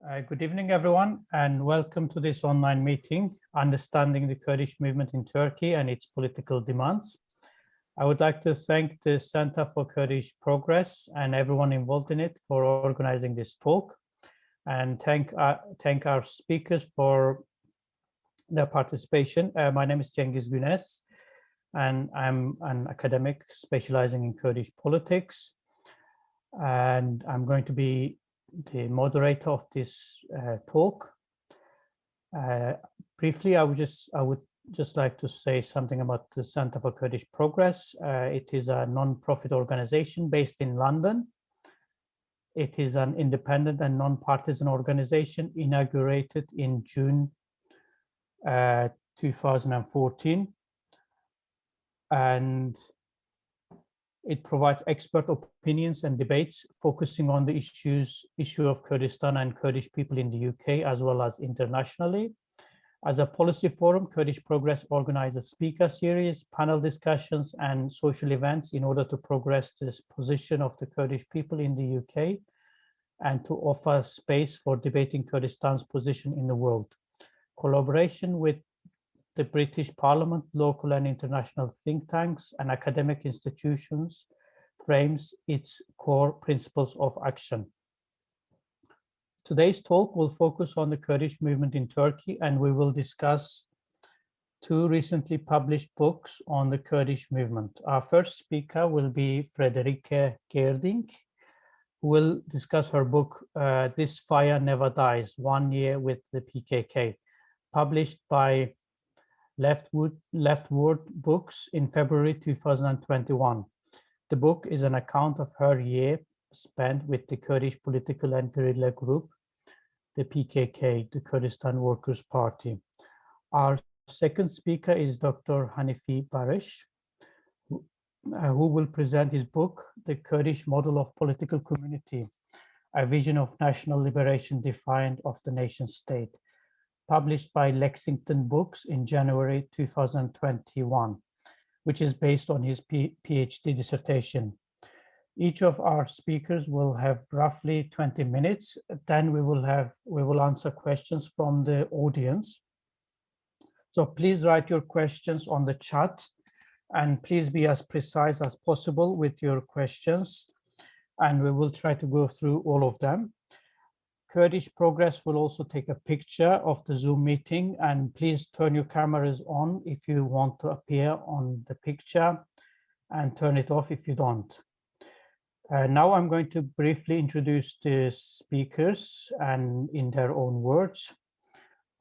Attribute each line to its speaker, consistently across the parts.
Speaker 1: Good evening, everyone, and welcome to this online meeting, Understanding the Kurdish Movement in Turkey and its Political Demands. I would like to thank the Center for Kurdish Progress and everyone involved in it for organizing this talk, and thank our speakers for their participation. My name is Cengiz Gunes, and I'm an academic specializing in Kurdish politics, and I'm going to be the moderator of this talk. Briefly, I would just like to say something about the Center for Kurdish Progress. It is a non-profit organization based in London. It is an independent and non-partisan organization inaugurated in June 2014, and it provides expert opinions and debates focusing on the issue of Kurdistan and Kurdish people in the UK, as well as internationally. As a policy forum, Kurdish Progress organizes speaker series, panel discussions, and social events in order to progress this position of the Kurdish people in the UK and to offer space for debating Kurdistan's position in the world. Collaboration with the British Parliament, local and international think tanks, and academic institutions frames its core principles of action. Today's talk will focus on the Kurdish movement in Turkey, and we will discuss two recently published books on the Kurdish movement. Our first speaker will be Frederike Geerdink, who will discuss her book, This Fire Never Dies, 1 Year with the PKK, published by Leftward Books in February 2021. The book is an account of her year spent with the Kurdish political and guerrilla group, the PKK, the Kurdistan Workers Party. Our second speaker is Dr. Hanifi Baris, who will present his book, The Kurdish Model of Political Community, a Vision of National Liberation Defiant of the Nation State, published by Lexington Books in January 2021, which is based on his PhD dissertation. Each of our speakers will have roughly 20 minutes. Then we will answer questions from the audience. So please write your questions on the chat, and please be as precise as possible with your questions, and we will try to go through all of them. Kurdish Progress will also take a picture of the Zoom meeting, and please turn your cameras on if you want to appear on the picture, and turn it off if you don't. Now I'm going to briefly introduce the speakers and in their own words.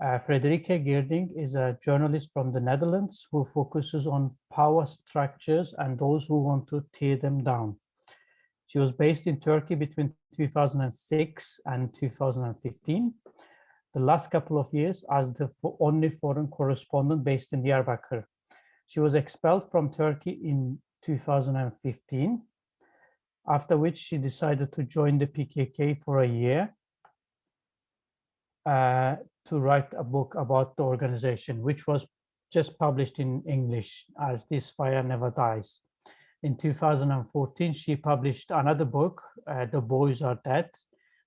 Speaker 1: Frederike Geerdink is a journalist from the Netherlands who focuses on power structures and those who want to tear them down. She was based in Turkey between 2006 and 2015, the last couple of years as the only foreign correspondent based in Diyarbakir. She was expelled from Turkey in 2015, after which she decided to join the PKK for a year to write a book about the organization, which was just published in English as This Fire Never Dies. In 2014, she published another book, The Boys Are Dead,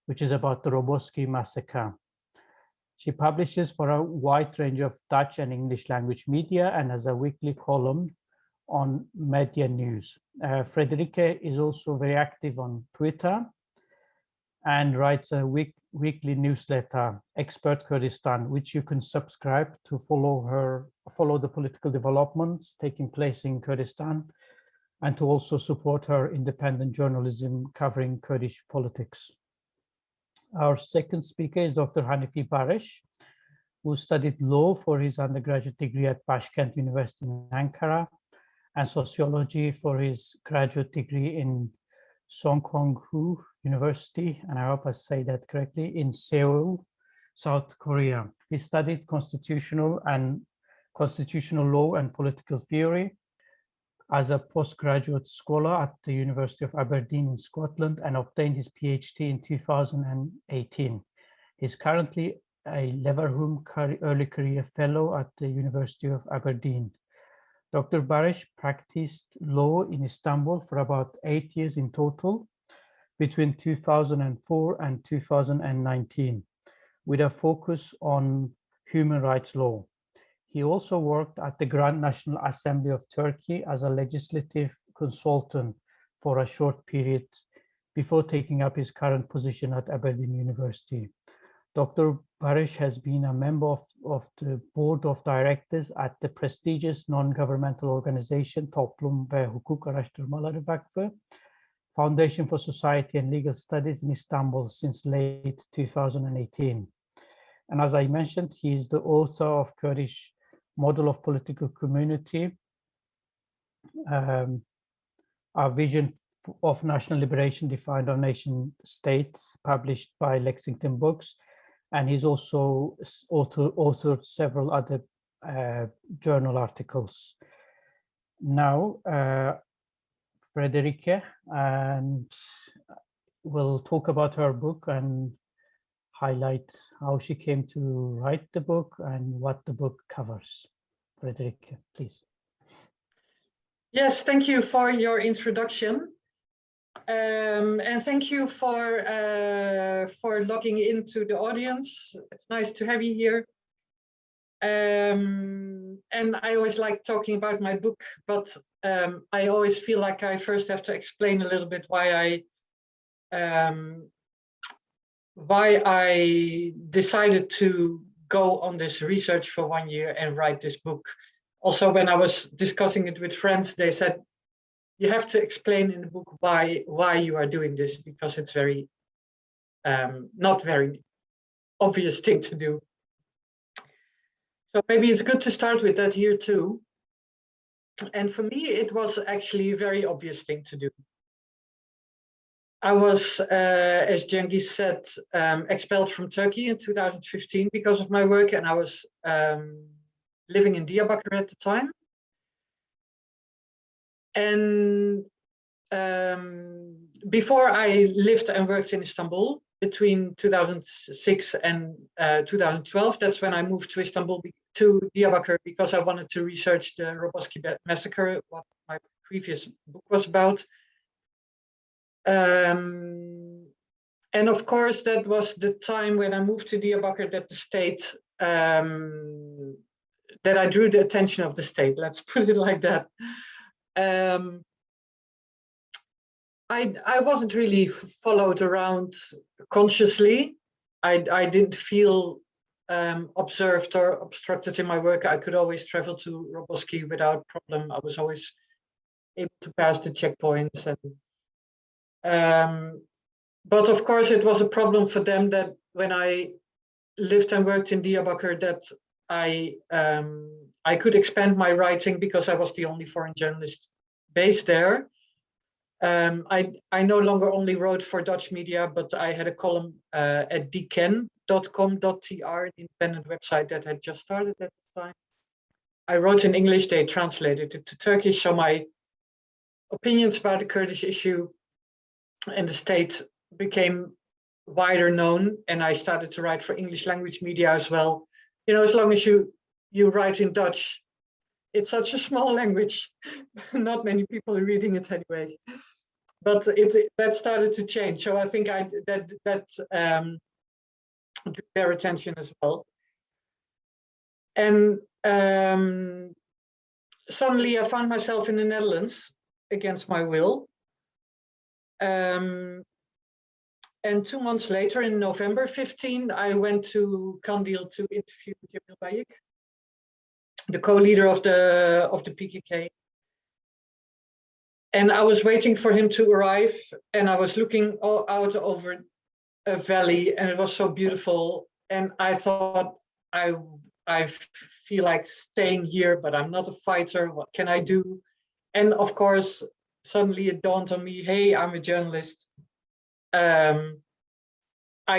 Speaker 1: which is about the Roboski massacre. She publishes for a wide range of Dutch and English language media and has a weekly column on media news. Frederike is also very active on Twitter and writes a weekly newsletter, Expert Kurdistan, which you can subscribe to follow the political developments taking place in Kurdistan, and to also support her independent journalism covering Kurdish politics. Our second speaker is Dr. Hanifi Baris, who studied law for his undergraduate degree at Başkent University in Ankara and sociology for his graduate degree in Songkong-hu University, and I hope I say that correctly, in Seoul, South Korea. He studied constitutional law and political theory as a postgraduate scholar at the University of Aberdeen in Scotland and obtained his PhD in 2018. He's currently a Leverhulme Early Career Fellow at the University of Aberdeen. Dr. Baris practiced law in Istanbul for about 8 years in total, between 2004 and 2019. with a focus on human rights law. He also worked at the Grand National Assembly of Turkey as a legislative consultant for a short period before taking up his current position at Aberdeen University. Dr. Baris has been a member of the board of directors at the prestigious non-governmental organization Toplum ve Hukuk Araştırmaları Vakfı, Foundation for Society and Legal Studies in Istanbul since late 2018. And as I mentioned, he is the author of Kurdish Model of Political Community, Our Vision of National Liberation Defined on Nation State, published by Lexington Books. And he's also authored several other journal articles. Now, Frederike, and we'll talk about her book and highlight how she came to write the book and what the book covers. Frederike, please.
Speaker 2: Yes, thank you for your introduction. And thank you for logging into the audience. It's nice to have you here. And I always like talking about my book, but I always feel like I first have to explain a little bit why I decided to go on this research for 1 year and write this book. Also, when I was discussing it with friends, they said, you have to explain in the book why you are doing this, because it's very not very obvious thing to do. So maybe it's good to start with that here too. And for me, it was actually a very obvious thing to do. I was, as Cengiz said, expelled from Turkey in 2015 because of my work, and I was living in Diyarbakir at the time. And before I lived and worked in Istanbul between 2006 and 2012, that's when I moved to Istanbul, to Diyarbakir, because I wanted to research the Roboski massacre, what my previous book was about. And of course, that was the time when I moved to Diyarbakir that the state, that I drew the attention of the state, let's put it like that. I wasn't really followed around consciously. I didn't feel observed or obstructed in my work. I could always travel to Roboski without problem. I was always able to pass the checkpoints. But of course, it was a problem for them that when I lived and worked in Diyarbakir, that I could expand my writing because I was the only foreign journalist based there. I no longer only wrote for Dutch media, but I had a column at dken.com.tr, an independent website that had just started at the time. I wrote in English, they translated it to Turkish, so my opinions about the Kurdish issue and the state became wider known, and I started to write for English language media as well. You know, as long as you write in Dutch, it's such a small language, not many people are reading it anyway. But that started to change. So I think that drew their attention as well. And suddenly I found myself in the Netherlands against my will. And 2 months later, in November 15, I went to Kandil to interview Jamil Bayik, the co-leader of the PKK. And I was waiting for him to arrive, and I was looking out over a valley, and it was so beautiful. And I thought, I feel like staying here, but I'm not a fighter. What can I do? And of course, suddenly it dawned on me, hey, I'm a journalist. I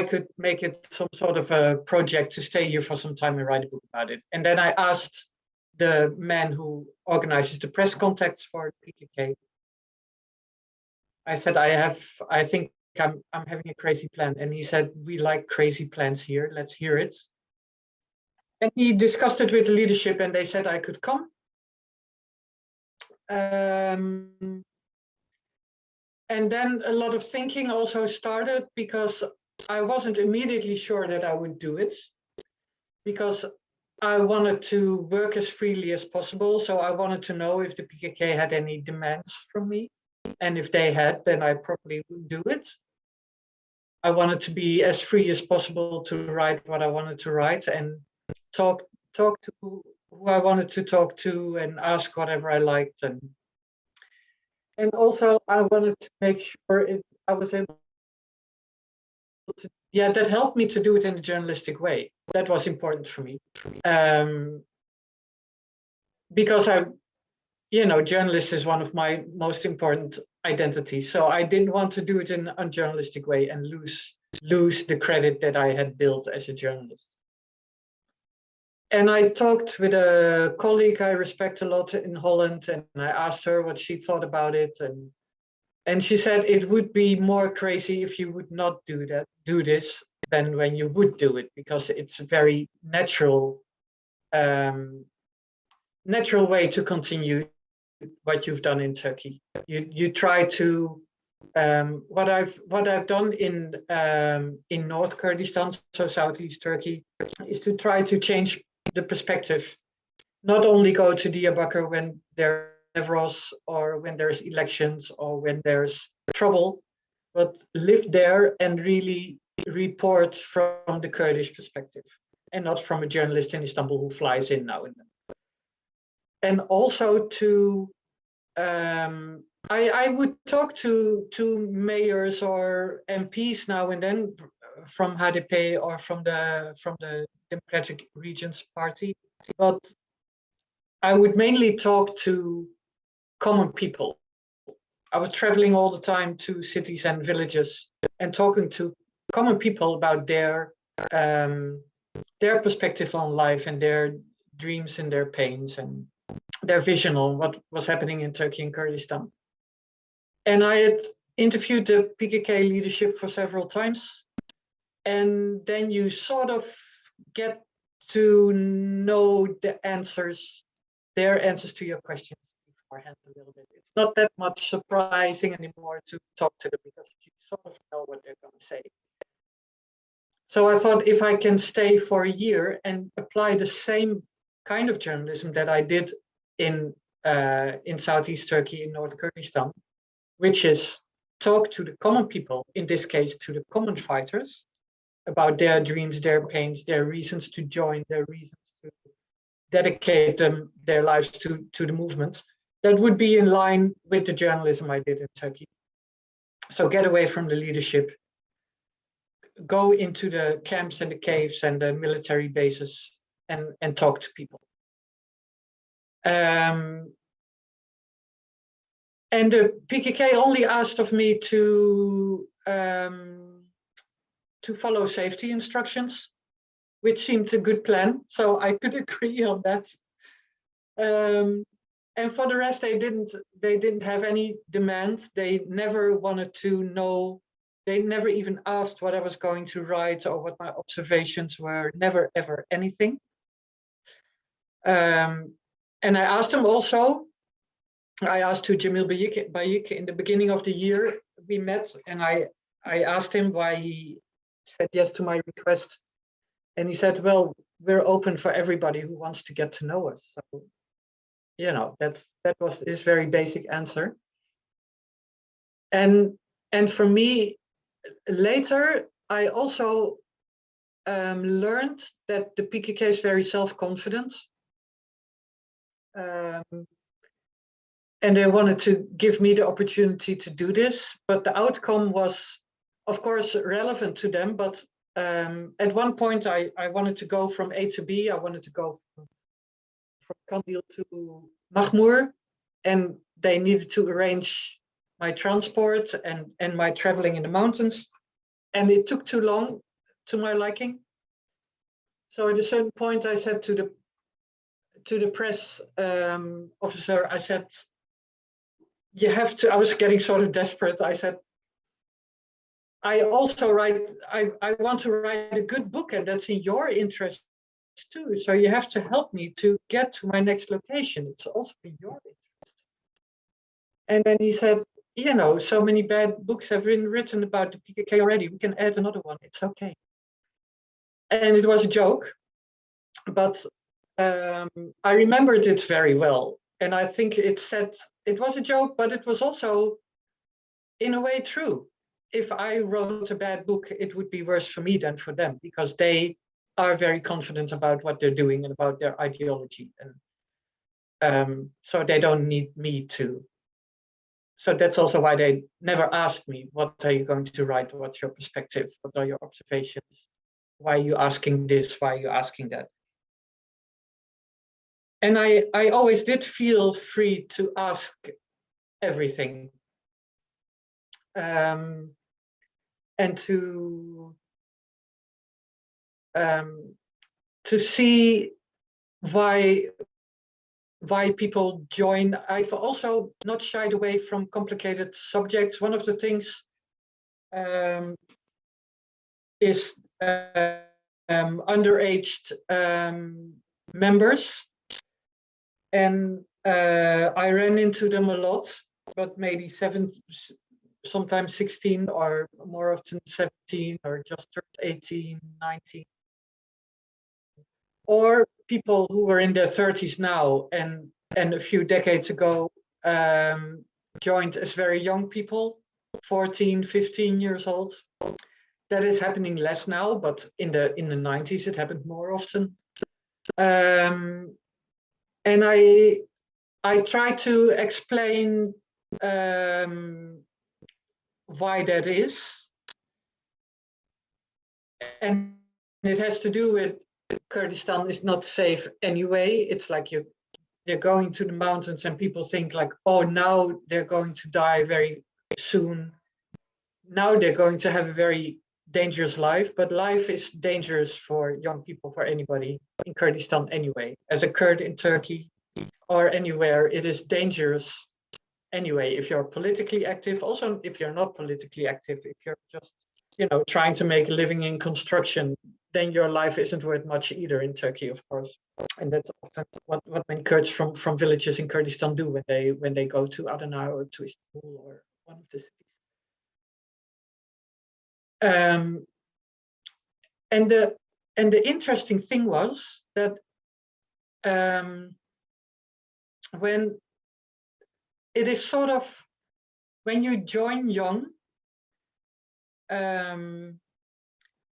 Speaker 2: could make it some sort of a project to stay here for some time and write a book about it. And then I asked the man who organizes the press contacts for PKK. I said, I think I'm having a crazy plan. And he said, we like crazy plans here. Let's hear it. And he discussed it with the leadership, and they said I could come. And then a lot of thinking also started, because I wasn't immediately sure that I would do it, because I wanted to work as freely as possible. So I wanted to know if the PKK had any demands from me. And if they had, then I probably would do it. I wanted to be as free as possible to write what I wanted to write and talk to who I wanted to talk to and ask whatever I liked. And also I wanted to make sure I was able to, yeah, that helped me to do it in a journalistic way. That was important for me. Because journalist is one of my most important identities. So I didn't want to do it in an unjournalistic way and lose the credit that I had built as a journalist. And I talked with a colleague I respect a lot in Holland, and I asked her what she thought about it. And she said it would be more crazy if you would not do this than when you would do it, because it's a very natural way to continue what you've done in Turkey. You try to what I've done in North Kurdistan, so southeast Turkey, is to try to change the perspective. Not only go to Diyarbakir when there's Evros or when there's elections or when there's trouble, but live there and really report from the Kurdish perspective, and not from a journalist in Istanbul who flies in now and then. And also to I would talk to mayors or MPs now and then from HDP or from the Democratic Regions Party, but I would mainly talk to common people. I was traveling all the time to cities and villages and talking to common people about their perspective on life and their dreams and their pains and their vision on what was happening in Turkey and Kurdistan. And I had interviewed the PKK leadership for several times. And then you sort of get to know their answers to your questions beforehand a little bit. It's not that much surprising anymore to talk to them, because you sort of know what they're going to say. So I thought, if I can stay for a year and apply the same kind of journalism that I did in southeast Turkey, in North Kurdistan, which is talk to the common people, in this case to the common fighters, about their dreams, their pains, their reasons to join, their reasons to dedicate their lives to the movement, that would be in line with the journalism I did in Turkey. So get away from the leadership, go into the camps and the caves and the military bases and talk to people. And the PKK only asked of me to follow safety instructions, which seemed a good plan. So I could agree on that. And for the rest, they didn't have any demand. They never wanted to know. They never even asked what I was going to write or what my observations were. Never, ever anything. And I asked them also. I asked to Jamil Bayik in the beginning of the year. We met, and I asked him why he said yes to my request. And he said, well, we're open for everybody who wants to get to know us. So, that was his very basic answer. And for me, later, I also learned that the PKK is very self-confident. And they wanted to give me the opportunity to do this, but the outcome was, of course, relevant to them. But at one point, I wanted to go from A to B. I wanted to go from Kandil to Mahmur, and they needed to arrange my transport and my traveling in the mountains. And it took too long to my liking. So at a certain point, I said to the press officer, I said, you have to, I was getting sort of desperate. I said, I also I want to write a good book, and that's in your interest too. So you have to help me to get to my next location. It's also in your interest. And then he said, you know, so many bad books have been written about the PKK already. We can add another one. It's okay. And it was a joke, but I remembered it very well. And I think it said it was a joke, but it was also, in a way, true. If I wrote a bad book, it would be worse for me than for them, because they are very confident about what they're doing and about their ideology. And so they don't need me to. So that's also why they never asked me, what are you going to write? What's your perspective? What are your observations? Why are you asking this? Why are you asking that? And I always did feel free to ask everything. And to see why people join. I've also not shied away from complicated subjects. One of the things is underage members, and I ran into them a lot, but maybe sometimes 16, or more often 17, or just turned 18, 19. Or people who were in their 30s now and a few decades ago joined as very young people, 14, 15 years old. That is happening less now, but in the 90s it happened more often. And I try to explain why that is. And it has to do with Kurdistan is not safe anyway. It's like they're going to the mountains and people think like, oh, now they're going to die very soon. Now they're going to have a very dangerous life, but life is dangerous for young people, for anybody in Kurdistan anyway. As a Kurd in Turkey or anywhere, it is dangerous anyway, if you're politically active. Also, if you're not politically active, if you're just, you know, trying to make a living in construction, then your life isn't worth much either in Turkey, of course. And that's often what many Kurds from villages in Kurdistan do when they go to Adana or to Istanbul or one of the cities. And the interesting thing was that when it is sort of, when you join young,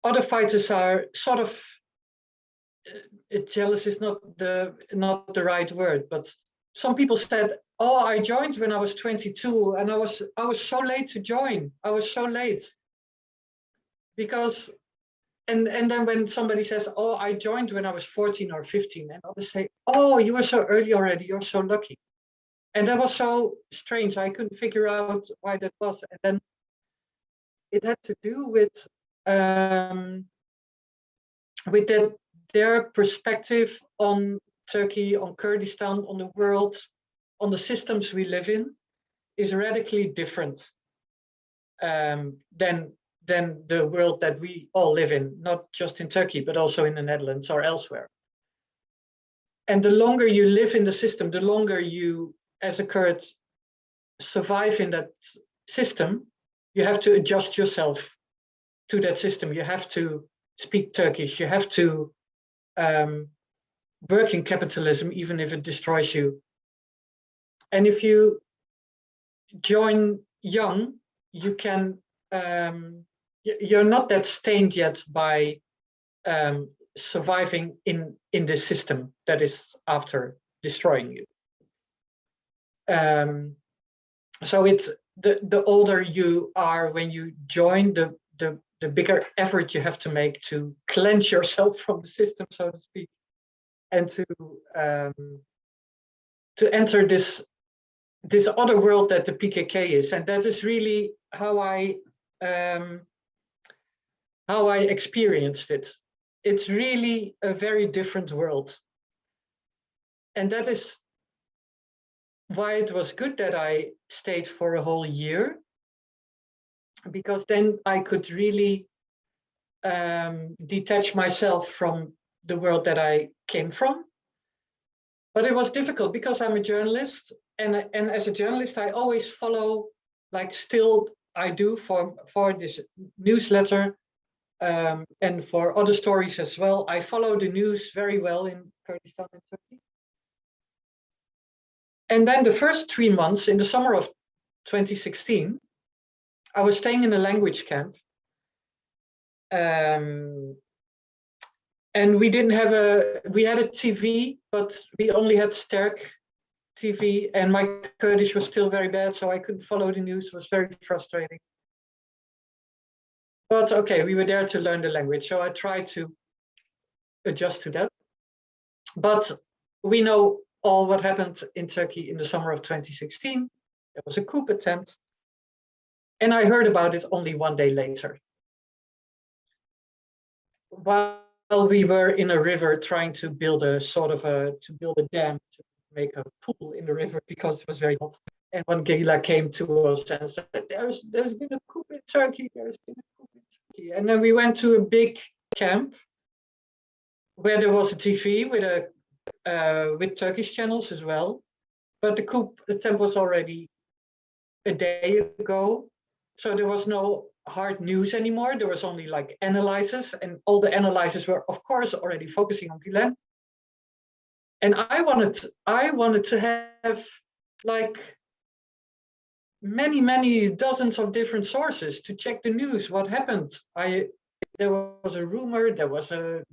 Speaker 2: other fighters are sort of, jealous is not the right word, but some people said, oh, I joined when I was 22 and I was so late to join. I was so late. Because, and then when somebody says, oh, I joined when I was 14 or 15, and others say, oh, you were so early already, you're so lucky. And that was so strange. I couldn't figure out why that was. And then it had to do with their perspective on Turkey, on Kurdistan, on the world, on the systems we live in, is radically different than the world that we all live in, not just in Turkey, but also in the Netherlands or elsewhere. And the longer you live in the system, the longer you, as a Kurd, survive in that system, you have to adjust yourself to that system. You have to speak Turkish. You have to work in capitalism, even if it destroys you. And if you join young, you can, you're not that stained yet by surviving in this system that is after destroying you. So it's the older you are when you join, the bigger effort you have to make to cleanse yourself from the system, so to speak, and to enter this other world that the PKK is. And that is really how I experienced it. It's really a very different world. And that is why it was good that I stayed for a whole year, because then I could really detach myself from the world that I came from. But it was difficult because I'm a journalist, and as a journalist, I always follow like still I do for this newsletter and for other stories as well. I follow the news very well in Kurdistan and Turkey. And then the first 3 months in the summer of 2016, I was staying in a language camp. And we didn't have we had a TV, but we only had Sterk TV, and my Kurdish was still very bad, so I couldn't follow the news. It was very frustrating. But okay, we were there to learn the language, so I tried to adjust to that. But we know all what happened in Turkey in the summer of 2016. There was a coup attempt, and I heard about it only 1 day later. While we were in a river trying to build a dam to make a pool in the river because it was very hot. And one guerrilla came to us and said, there's been a coup in Turkey, there's been a coup in Turkey. And then we went to a big camp where there was a TV with Turkish channels as well. But the coup attempt was already a day ago. So there was no hard news anymore. There was only like analysis, and all the analyses were, of course, already focusing on Gulen. And I wanted to have like many dozens of different sources to check the news. What happened? There was a rumor. There was a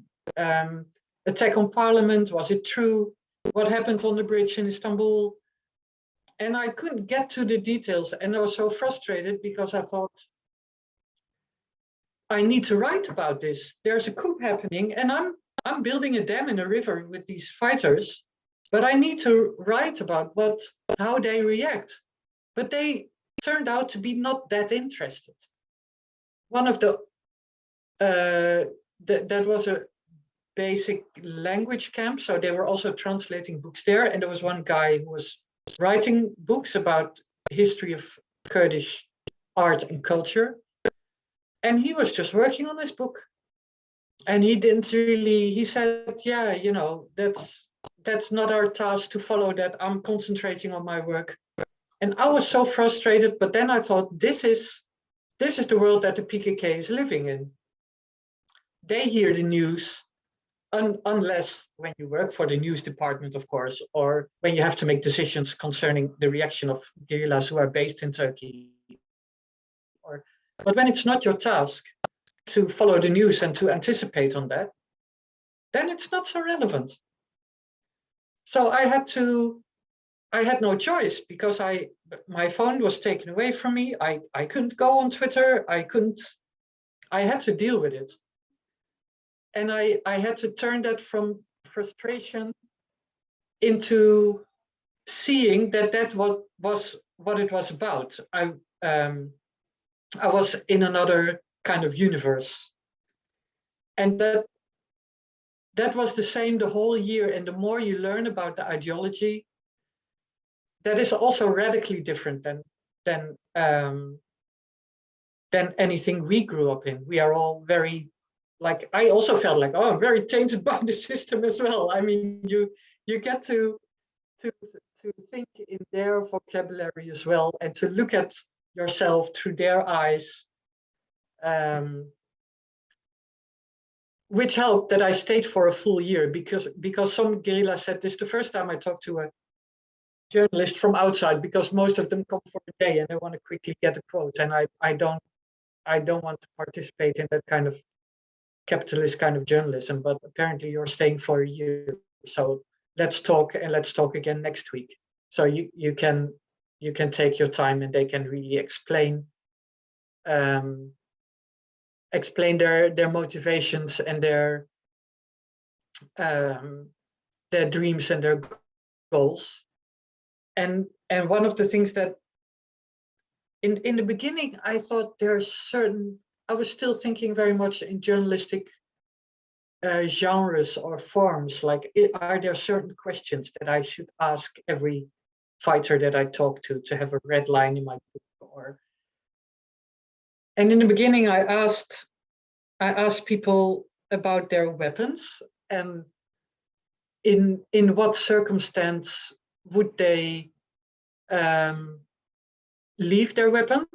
Speaker 2: attack on parliament. Was it true? What happened on the bridge in Istanbul? And I couldn't get to the details, and I was so frustrated because I thought, I need to write about this. There's a coup happening, and I'm building a dam in a river with these fighters, but I need to write about how they react. But they turned out to be not that interested. One of that was a basic language camp, so they were also translating books there, and there was one guy who was writing books about the history of Kurdish art and culture. And he was just working on his book. And he said, yeah, you know, that's not our task to follow that. I'm concentrating on my work. And I was so frustrated, but then I thought, this is the world that the PKK is living in. They hear the news, unless when you work for the news department, of course, or when you have to make decisions concerning the reaction of guerrillas who are based in Turkey. But when it's not your task to follow the news and to anticipate on that, then it's not so relevant. So I had no choice because my phone was taken away from me. I couldn't go on Twitter. I had to deal with it. And I had to turn that from frustration into seeing that was what it was about. I was in another kind of universe. And that was the same the whole year. And the more you learn about the ideology, that is also radically different than anything we grew up in. We are all very, like, I also felt like, oh, I'm very tainted by the system as well. I mean, you get to think in their vocabulary as well, and to look at yourself through their eyes, which helped that I stayed for a full year, because some guerrillas said this the first time I talked to a journalist from outside, because most of them come for a day and they want to quickly get a quote, and I don't want to participate in that kind of capitalist kind of journalism, but apparently you're staying for a year, so let's talk, and let's talk again next week. So you can take your time, and they can really explain their motivations and their dreams and their goals. And one of the things that in the beginning I thought I was still thinking very much in journalistic genres or forms, like, are there certain questions that I should ask every fighter that I talk to have a red line in my book? And in the beginning I asked people about their weapons, and in what circumstance would they leave their weapons,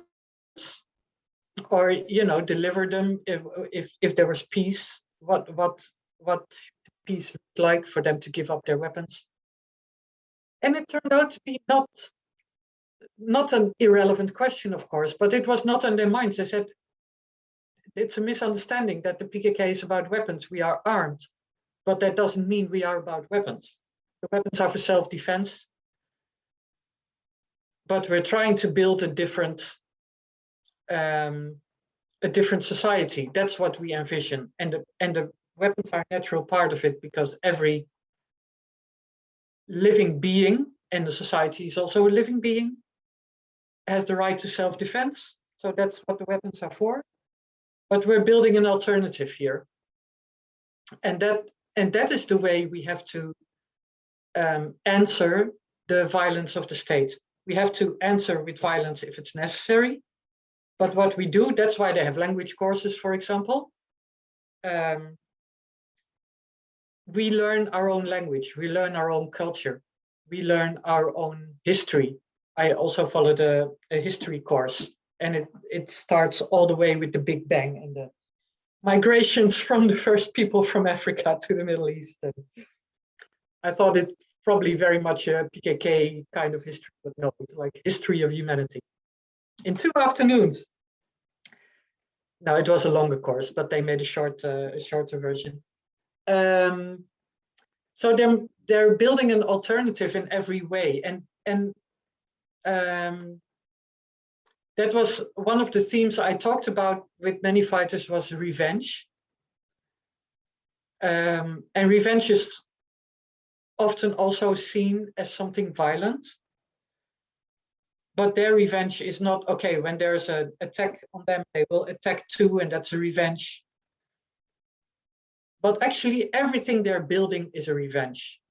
Speaker 2: or deliver them if there was peace. What peace looked like for them to give up their weapons. And it turned out to be not an irrelevant question, of course, but it was not on their minds. They said, it's a misunderstanding that the PKK is about weapons. We are armed, but that doesn't mean we are about weapons. The weapons are for self-defense, but we're trying to build a different society. That's what we envision, and the weapons are a natural part of it, because every living being, and the society is also a living being, has the right to self-defense. So that's what the weapons are for. But we're building an alternative here, and that is the way we have to answer the violence of the state. We have to answer with violence if it's necessary. But what we do, that's why they have language courses, for example. We learn our own language, we learn our own culture, we learn our own history. I also followed a history course, and it starts all the way with the Big Bang and the migrations from the first people from Africa to the Middle East. And I thought it probably very much a PKK kind of history, but no, it's like history of humanity. In 2 afternoons. No, it was a longer course, but they made a shorter version. So they're building an alternative in every way, and that was one of the themes I talked about with many fighters, was revenge. And revenge is often also seen as something violent. But their revenge is not, okay, when there's an attack on them, they will attack too, and that's a revenge. But actually, everything they're building is a revenge.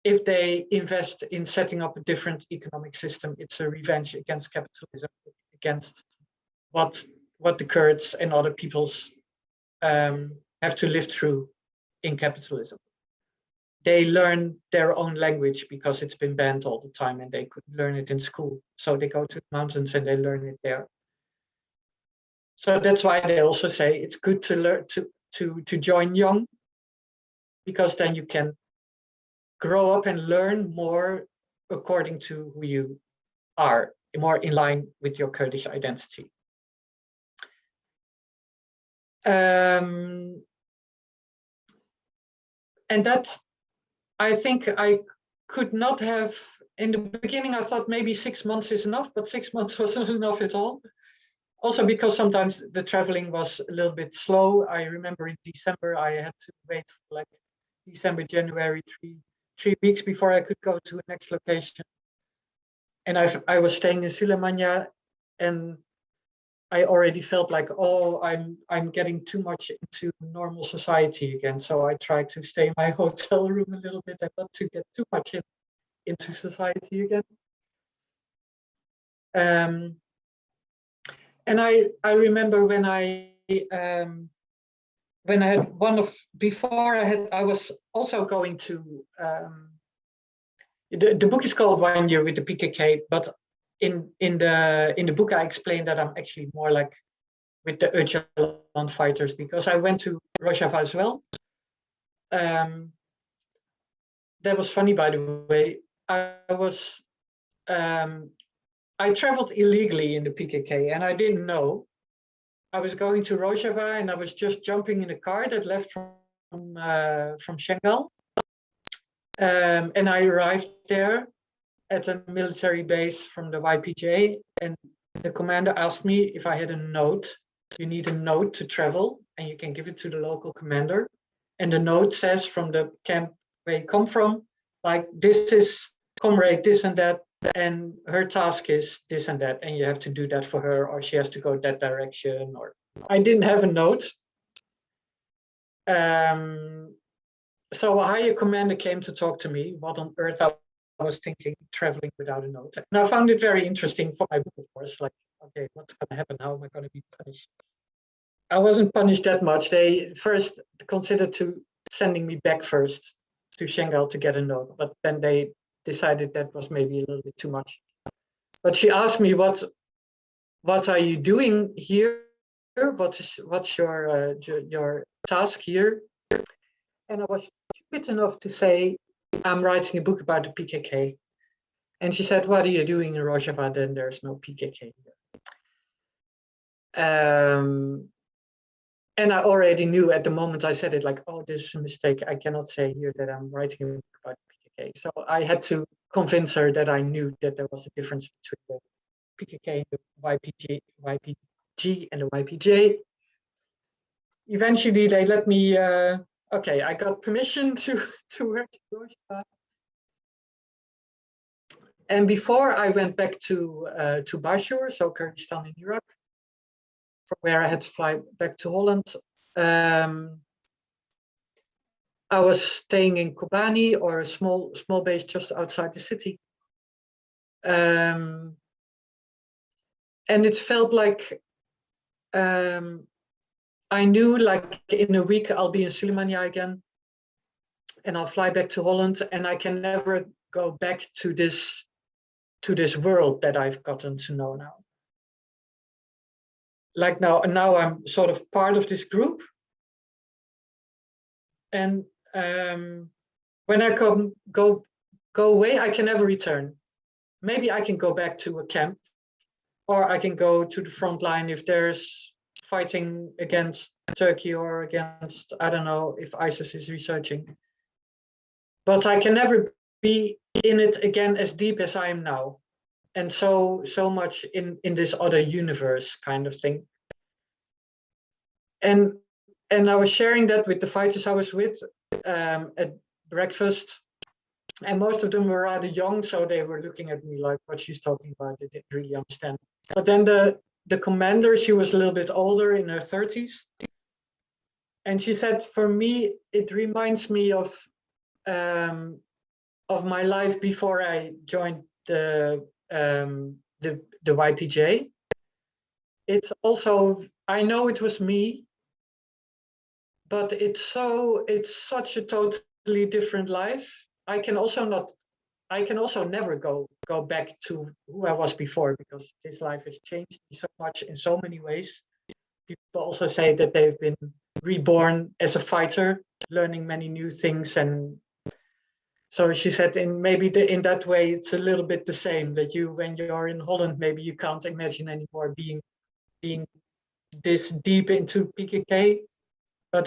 Speaker 2: If they invest in setting up a different economic system, it's a revenge against capitalism, against what the Kurds and other peoples have to live through in capitalism. They learn their own language because it's been banned all the time and they couldn't learn it in school. So they go to the mountains and they learn it there. So that's why they also say it's good to learn to join young, because then you can grow up and learn more according to who you are, more in line with your Kurdish identity. And that, I think I could not have, in the beginning I thought maybe 6 months is enough, but 6 months wasn't enough at all. Also because sometimes the traveling was a little bit slow. I remember in December I had to wait for like December, January, three weeks before I could go to the next location. And I was staying in Sulemania, and I already felt like, oh, I'm getting too much into normal society again. So I tried to stay in my hotel room a little bit and not to get too much into society again. And I remember when I had I was also going to, the book is called 1 Year with the PKK, but in the book I explained that I'm actually more like with the Öcalan fighters, because I went to Rojava as well. That was funny, by the way. I traveled illegally in the PKK, and I didn't know. I was going to Rojava, and I was just jumping in a car that left from Shengal. And I arrived there at a military base from the YPJ, and the commander asked me if I had a note. You need a note to travel, and you can give it to the local commander. And the note says from the camp where you come from, like, this is comrade this and that, and her task is this and that, and you have to do that for her, or she has to go that direction. Or I didn't have a note. So a higher commander came to talk to me. What on earth I was thinking, traveling without a note. And I found it very interesting for my book, of course. Like, okay, what's going to happen? How am I going to be punished? I wasn't punished that much. They first considered sending me back first to Shengal to get a note, but then they decided that was maybe a little bit too much. But she asked me, what are you doing here? What's your task here? And I was stupid enough to say, I'm writing a book about the PKK. And she said, what are you doing in Rojava? Then there's no PKK here. And I already knew at the moment I said it, like, oh, this is a mistake. I cannot say here that I'm writing a book about PKK. So I had to convince her that I knew that there was a difference between the PKK and the YPG and the YPJ. Eventually, they let me. Okay, I got permission to work in Rojava. And before I went back to Bashur, so Kurdistan in Iraq, from where I had to fly back to Holland, I was staying in Kobani, or a small base just outside the city. And it felt like I knew, like, in a week I'll be in Sulemania again, and I'll fly back to Holland, and I can never go back to this world that I've gotten to know now. Like now I'm sort of part of this group, and when I go away, I can never return. Maybe I can go back to a camp, or I can go to the front line if there's fighting against Turkey or against, I don't know, if ISIS is researching. But I can never be in it again as deep as I am now. And so much in this other universe kind of thing. And I was sharing that with the fighters I was with at breakfast. And most of them were rather young, so they were looking at me like, what she's talking about, they didn't really understand. But then the commander, she was a little bit older, in her 30s. And she said, for me, it reminds me of my life before I joined the YPJ. It's also, I know it was me, but it's such a totally different life. I can also never go back to who I was before, because this life has changed me so much in so many ways. People also say that they've been reborn as a fighter, learning many new things. And so she said, in that way, it's a little bit the same, that when you're in Holland, maybe you can't imagine anymore being this deep into PKK, but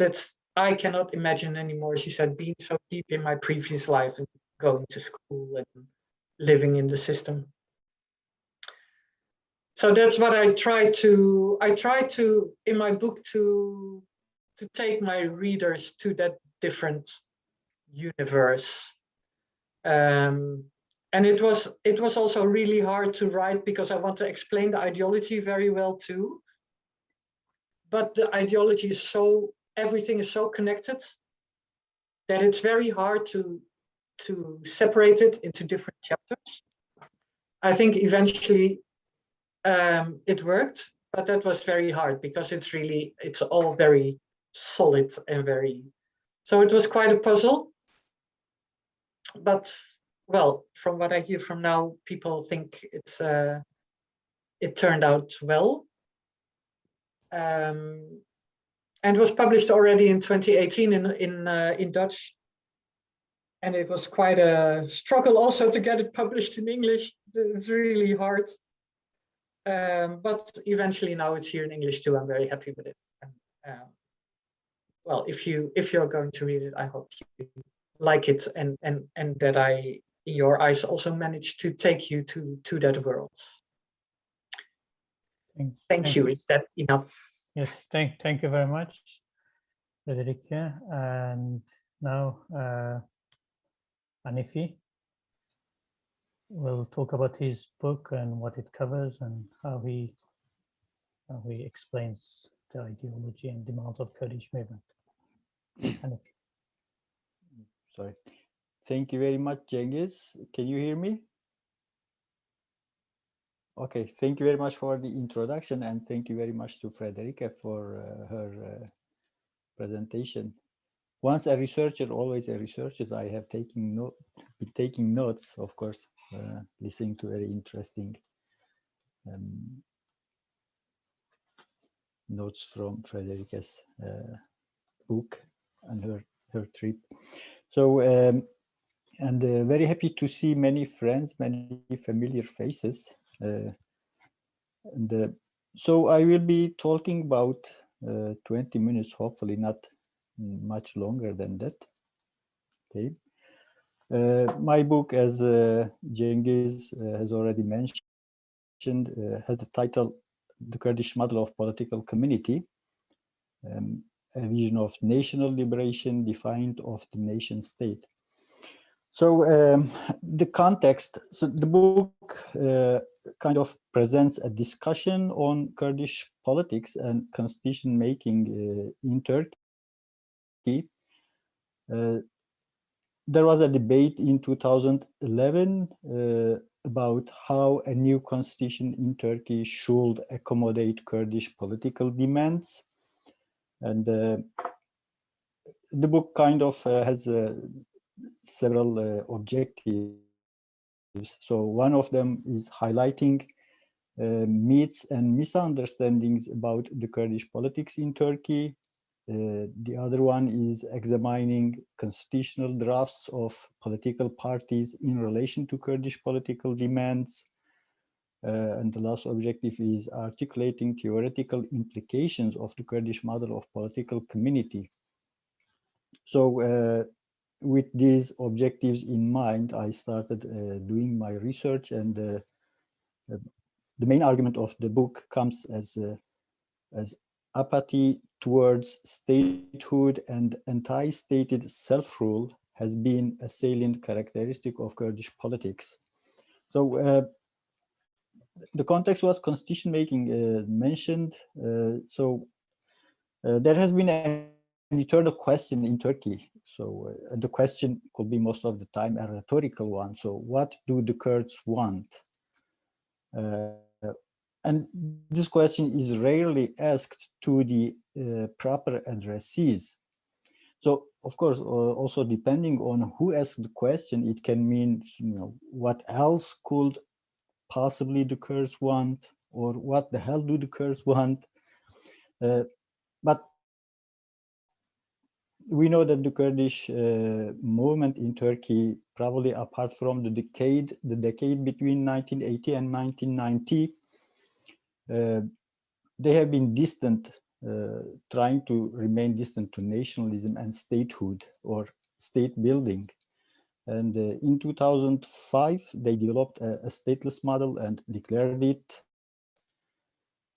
Speaker 2: I cannot imagine anymore, she said, being so deep in my previous life and going to school and living in the system. So that's what I try to in my book to take my readers to that different universe. And it was also really hard to write, because I want to explain the ideology very well too. But the ideology is everything is so connected that it's very hard to separate it into different chapters. I think eventually it worked, but that was very hard, because it's all very solid and so it was quite a puzzle. But well, from what I hear from now, people think it turned out well. And was published already in 2018 in Dutch. And it was quite a struggle also to get it published in English. It's really hard. But eventually now it's here in English too. I'm very happy with it. Well, if you're going to read it, I hope you like it, and that your eyes also managed to take you to that world. Thank you. Is that enough?
Speaker 1: Yes, thank you very much, Frederike. And now Hanifi will talk about his book and what it covers and how he explains the ideology and demands of Kurdish movement. Hanifi.
Speaker 3: Sorry. Thank you very much, Cengiz. Can you hear me? Okay, thank you very much for the introduction, and thank you very much to Frederike for her presentation. Once a researcher, always a researcher. I have been taking notes, of course, listening to very interesting notes from Frederike's book and her trip. So, and very happy to see many friends, many familiar faces. So I will be talking about 20 minutes, hopefully not much longer than that. Okay. My book, as Cengiz has already mentioned, has the title "The Kurdish Model of Political Community," a vision of national liberation defiant of the nation state. So the context, so the book kind of presents a discussion on Kurdish politics and constitution making in Turkey. There was a debate in 2011 about how a new constitution in Turkey should accommodate Kurdish political demands. And the book kind of has several objectives. So one of them is highlighting myths and misunderstandings about the Kurdish politics in Turkey. The other one is examining constitutional drafts of political parties in relation to Kurdish political demands. And the last objective is articulating theoretical implications of the Kurdish model of political community. So with these objectives in mind, I started doing my research, and the main argument of the book comes as apathy towards statehood and anti-stated self-rule has been a salient characteristic of Kurdish politics. So the context was constitution making mentioned. So there has been an eternal question in Turkey. So the question could be most of the time a rhetorical one. So what do the Kurds want? And this question is rarely asked to the proper addressees. So, of course, also depending on who asks the question, it can mean, what else could possibly the Kurds want, or what the hell do the Kurds want? But we know that the Kurdish movement in Turkey, probably apart from the decade between 1980 and 1990, they have been distant, trying to remain distant to nationalism and statehood or state building. And in 2005, they developed a stateless model and declared it.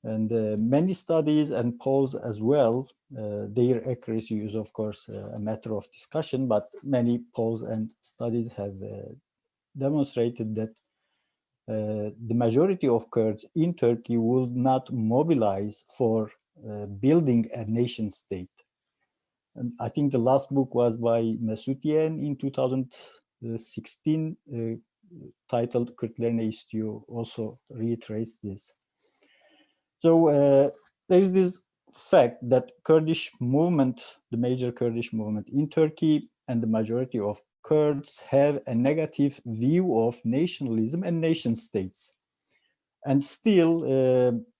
Speaker 3: And many studies and polls as well, their accuracy is of course a matter of discussion, but many polls and studies have demonstrated that the majority of Kurds in Turkey would not mobilize for building a nation state. And I think the last book was by Mesutian in 2016, titled Kürtler ne istiyor, also reiterates this. So there is this fact that Kurdish movement, the major Kurdish movement in Turkey, and the majority of Kurds have a negative view of nationalism and nation states. And still,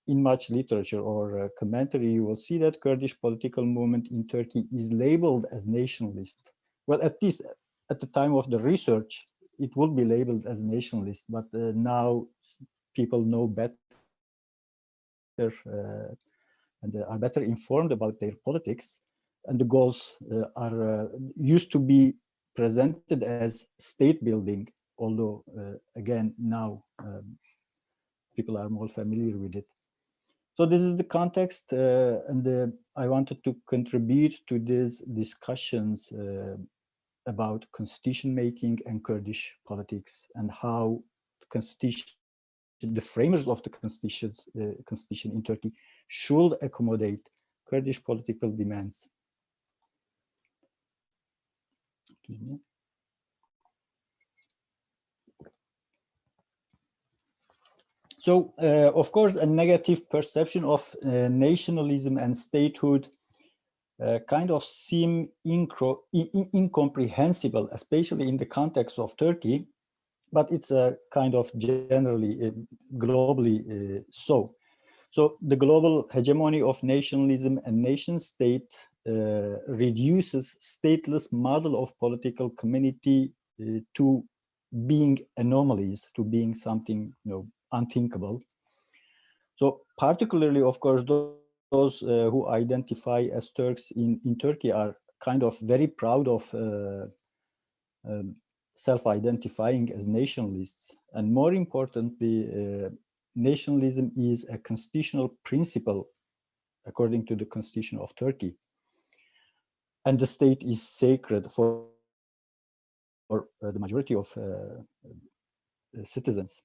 Speaker 3: in much literature or commentary, you will see that Kurdish political movement in Turkey is labeled as nationalist. Well, at least at the time of the research, it would be labeled as nationalist, but now people know better and are better informed about their politics, and the goals are used to be presented as state building, although again now people are more familiar with it. So this is the context, and I wanted to contribute to these discussions about constitution making and Kurdish politics, and how the constitution, the framers of the constitution in Turkey should accommodate Kurdish political demands. So, of course, a negative perception of nationalism and statehood kind of seem incomprehensible, especially in the context of Turkey, but it's a kind of generally, globally so. So the global hegemony of nationalism and nation state reduces stateless model of political community to being anomalies, to being something, unthinkable. So particularly, of course, those who identify as Turks in Turkey are kind of very proud of self-identifying as nationalists. And more importantly, nationalism is a constitutional principle according to the constitution of Turkey. And the state is sacred for the majority of citizens.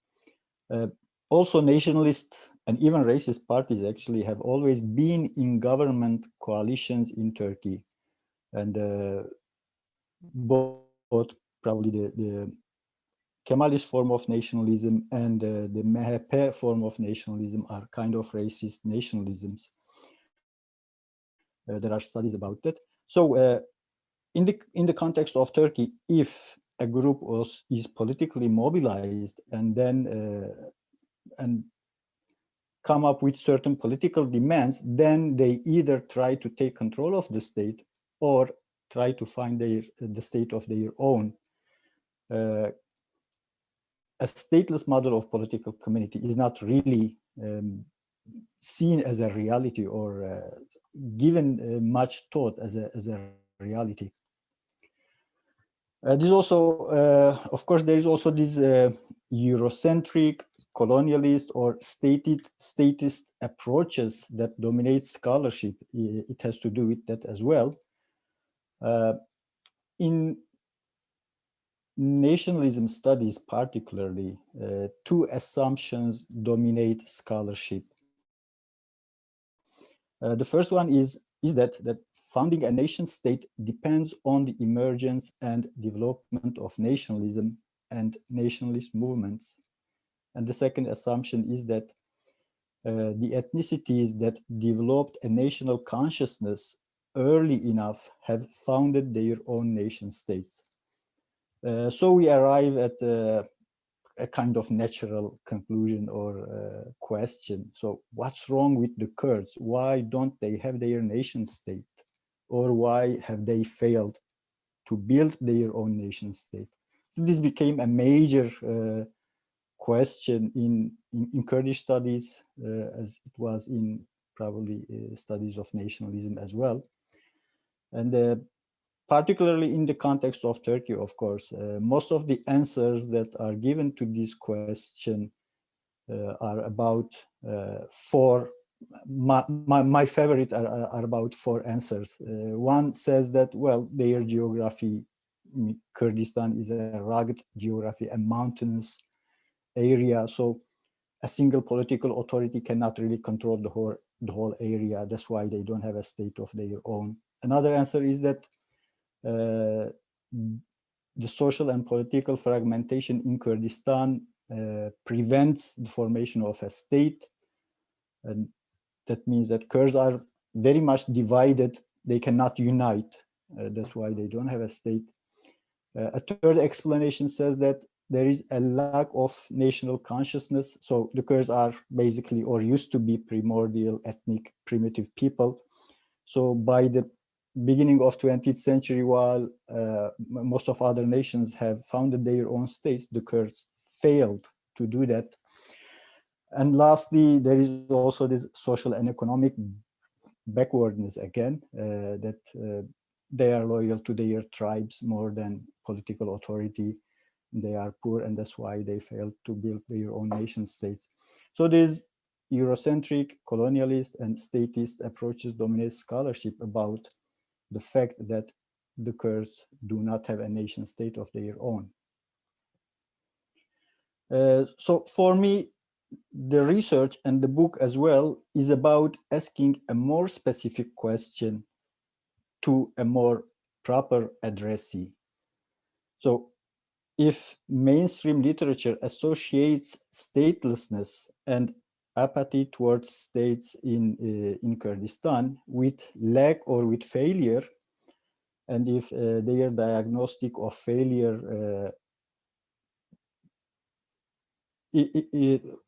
Speaker 3: Also, nationalist and even racist parties actually have always been in government coalitions in Turkey. And both probably the Kemalist form of nationalism and the MHP form of nationalism are kind of racist nationalisms. There are studies about that. So in the context of Turkey, if a group is politically mobilized and then and come up with certain political demands, then they either try to take control of the state or try to find the state of their own. A stateless model of political community is not really seen as a reality or given much thought as a reality. There's also, of course, there is also this Eurocentric, colonialist, or statist approaches that dominate scholarship. It has to do with that as well. In nationalism studies, particularly, two assumptions dominate scholarship. The first one is that founding a nation state depends on the emergence and development of nationalism and nationalist movements. And the second assumption is that the ethnicities that developed a national consciousness early enough have founded their own nation states. So we arrive at a kind of natural conclusion or question. So what's wrong with the Kurds? Why don't they have their nation state? Or why have they failed to build their own nation state? So this became a major question in Kurdish studies, as it was in probably studies of nationalism as well. And particularly in the context of Turkey, of course, most of the answers that are given to this question are about four. My favorite are about four answers. One says that, well, their geography, Kurdistan is a rugged geography, a mountainous area, so a single political authority cannot really control the whole area. That's why they don't have a state of their own. Another answer is that the social and political fragmentation in Kurdistan prevents the formation of a state. And that means that Kurds are very much divided. They cannot unite. That's why they don't have a state. A third explanation says that there is a lack of national consciousness. So the Kurds are basically, or used to be, primordial, ethnic, primitive people. So by the beginning of 20th century, while most of other nations have founded their own states, the Kurds failed to do that. And lastly, there is also this social and economic backwardness again, that they are loyal to their tribes more than political authority. They are poor, and that's why they failed to build their own nation states. So these Eurocentric, colonialist, and statist approaches dominate scholarship about the fact that the Kurds do not have a nation state of their own. So for me, the research and the book as well is about asking a more specific question to a more proper addressee. So if mainstream literature associates statelessness and apathy towards states in Kurdistan with lack or with failure, and if their diagnostic of failure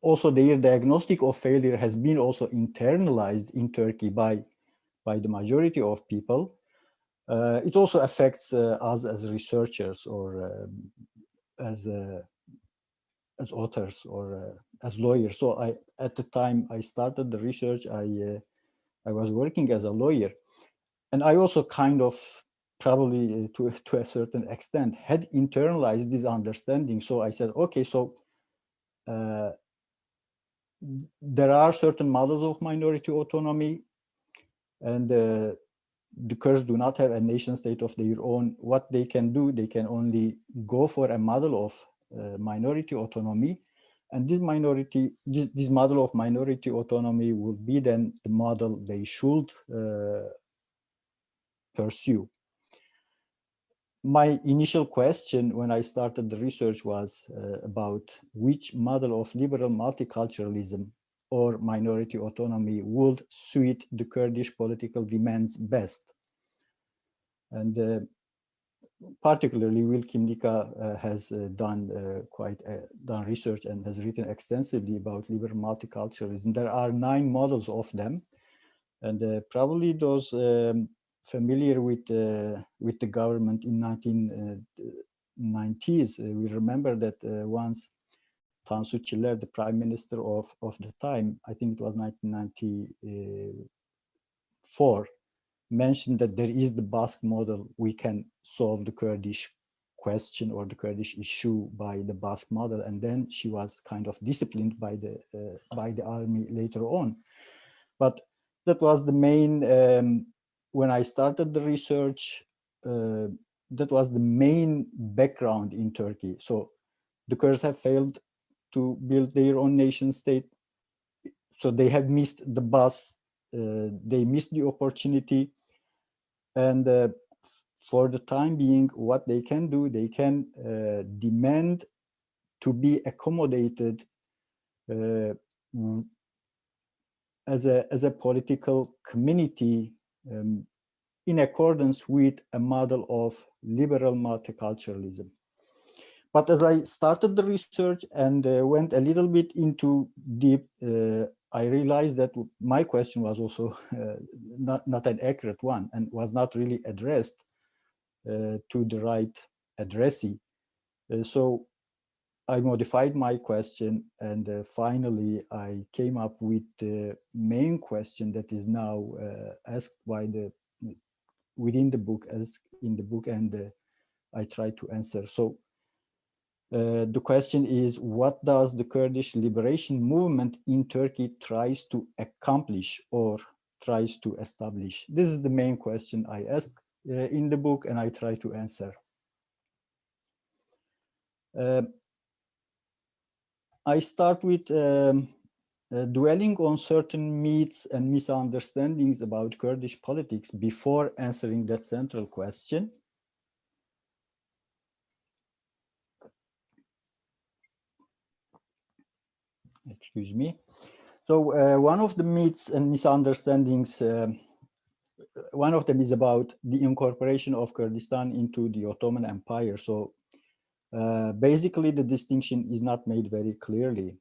Speaker 3: also their diagnostic of failure has been also internalized in Turkey by the majority of people. It also affects us as researchers or as authors or as lawyers. So at the time I started the research, I was working as a lawyer, and I also kind of probably to a certain extent had internalized this understanding. So I said, okay, so there are certain models of minority autonomy, and the Kurds do not have a nation state of their own. What they can do, they can only go for a model of minority autonomy, and this model of minority autonomy will be then the model they should pursue. My initial question when I started the research was about which model of liberal multiculturalism or minority autonomy would suit the Kurdish political demands best. And particularly Will Kimdika has done research and has written extensively about liberal multiculturalism. There are 9 models of them, and probably those familiar with the government in 1990s, we remember that once Tansu Çiller, the prime minister of the time, I think it was 1994, mentioned that there is the Basque model. We can solve the Kurdish question or the Kurdish issue by the Basque model, and then she was kind of disciplined by the army later on. But that was the main, when I started the research, that was the main background in Turkey. So the Kurds have failed to build their own nation state. So they have missed the bus, they missed the opportunity. And for the time being, what they can do, they can demand to be accommodated as a political community in accordance with a model of liberal multiculturalism. But as I started the research and went a little bit into deep, I realized that my question was also not an accurate one and was not really addressed to the right addressee. So I modified my question, and finally I came up with the main question that is now asked by within the book, as in the book, and I try to answer. So the question is, what does the Kurdish liberation movement in Turkey tries to accomplish or tries to establish? This is the main question I ask in the book, and I try to answer. I start with dwelling on certain myths and misunderstandings about Kurdish politics before answering that central question. Excuse me. So one of the myths and misunderstandings, one of them is about the incorporation of Kurdistan into the Ottoman Empire. So basically the distinction is not made very clearly.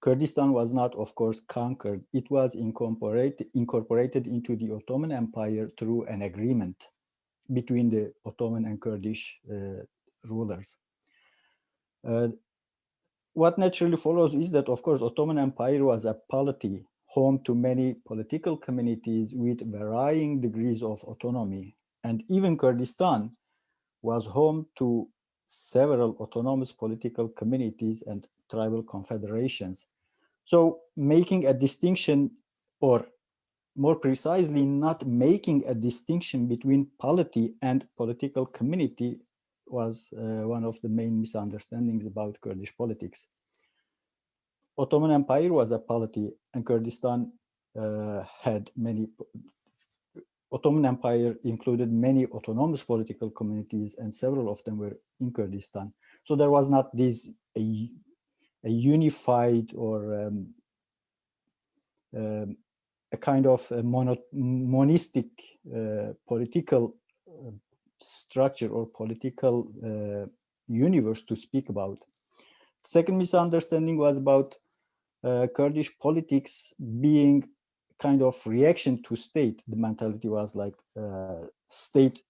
Speaker 3: Kurdistan was not, of course, conquered. It was incorporated into the Ottoman Empire through an agreement between the Ottoman and Kurdish rulers. What naturally follows is that, of course, Ottoman Empire was a polity home to many political communities with varying degrees of autonomy. And even Kurdistan was home to several autonomous political communities and tribal confederations. So making a distinction, or more precisely, not making a distinction between polity and political community was one of the main misunderstandings about Kurdish politics. Ottoman Empire was a polity, and Kurdistan had many. Ottoman Empire included many autonomous political communities, and several of them were in Kurdistan. So there was not this a unified or a kind of a monistic political structure or political universe to speak about. Second misunderstanding was about Kurdish politics being kind of reaction to state. The mentality was like state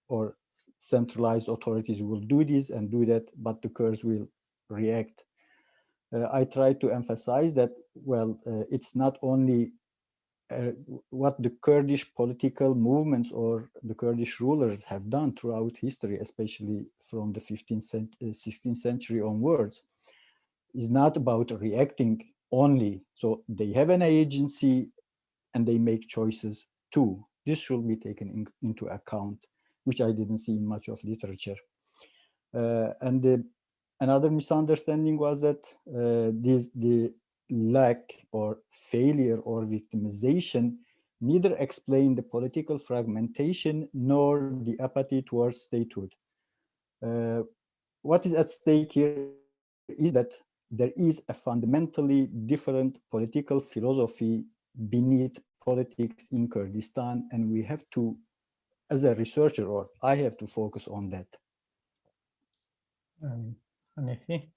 Speaker 3: or centralized authorities will do this and do that, but the Kurds will react. I try to emphasize that, well, it's not only what the Kurdish political movements or the Kurdish rulers have done throughout history, especially from the 16th century onwards, is not about reacting only. So they have an agency and they make choices too. This should be taken into account, which I didn't see in much of literature. Another misunderstanding was that the lack or failure or victimization neither explain the political fragmentation nor the apathy towards statehood. What is at stake here is that there is a fundamentally different political philosophy beneath politics in Kurdistan, and we have to, as a researcher, or I have to focus on that.
Speaker 1: Hanifi?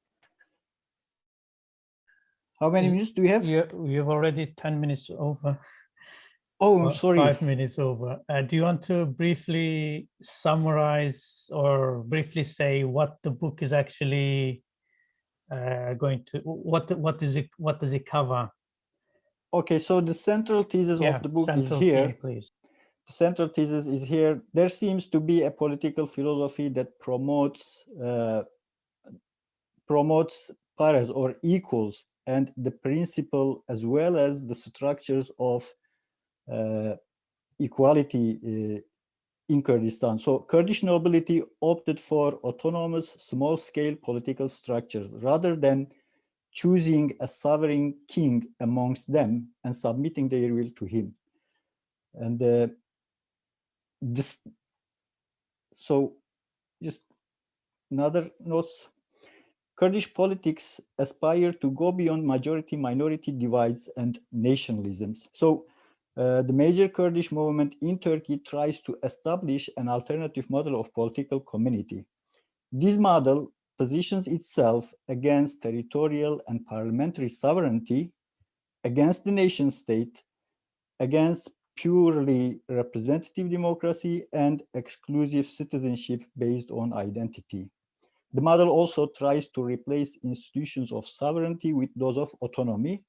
Speaker 3: How many minutes do we have?
Speaker 1: You've already 10 minutes over.
Speaker 3: Oh, I'm sorry.
Speaker 1: 5 minutes over. Do you want to briefly summarize or briefly say what the book is actually going to, what does it cover?
Speaker 3: Okay, so the central thesis of the book is here.
Speaker 1: Theme, please.
Speaker 3: The central thesis is here. There seems to be a political philosophy that promotes pares or equals, and the principle as well as the structures of equality in Kurdistan. So Kurdish nobility opted for autonomous small-scale political structures rather than choosing a sovereign king amongst them and submitting their will to him. And so just another note. Kurdish politics aspire to go beyond majority-minority divides and nationalisms. So the major Kurdish movement in Turkey tries to establish an alternative model of political community. This model positions itself against territorial and parliamentary sovereignty, against the nation state, against purely representative democracy, and exclusive citizenship based on identity. The model also tries to replace institutions of sovereignty with those of autonomy.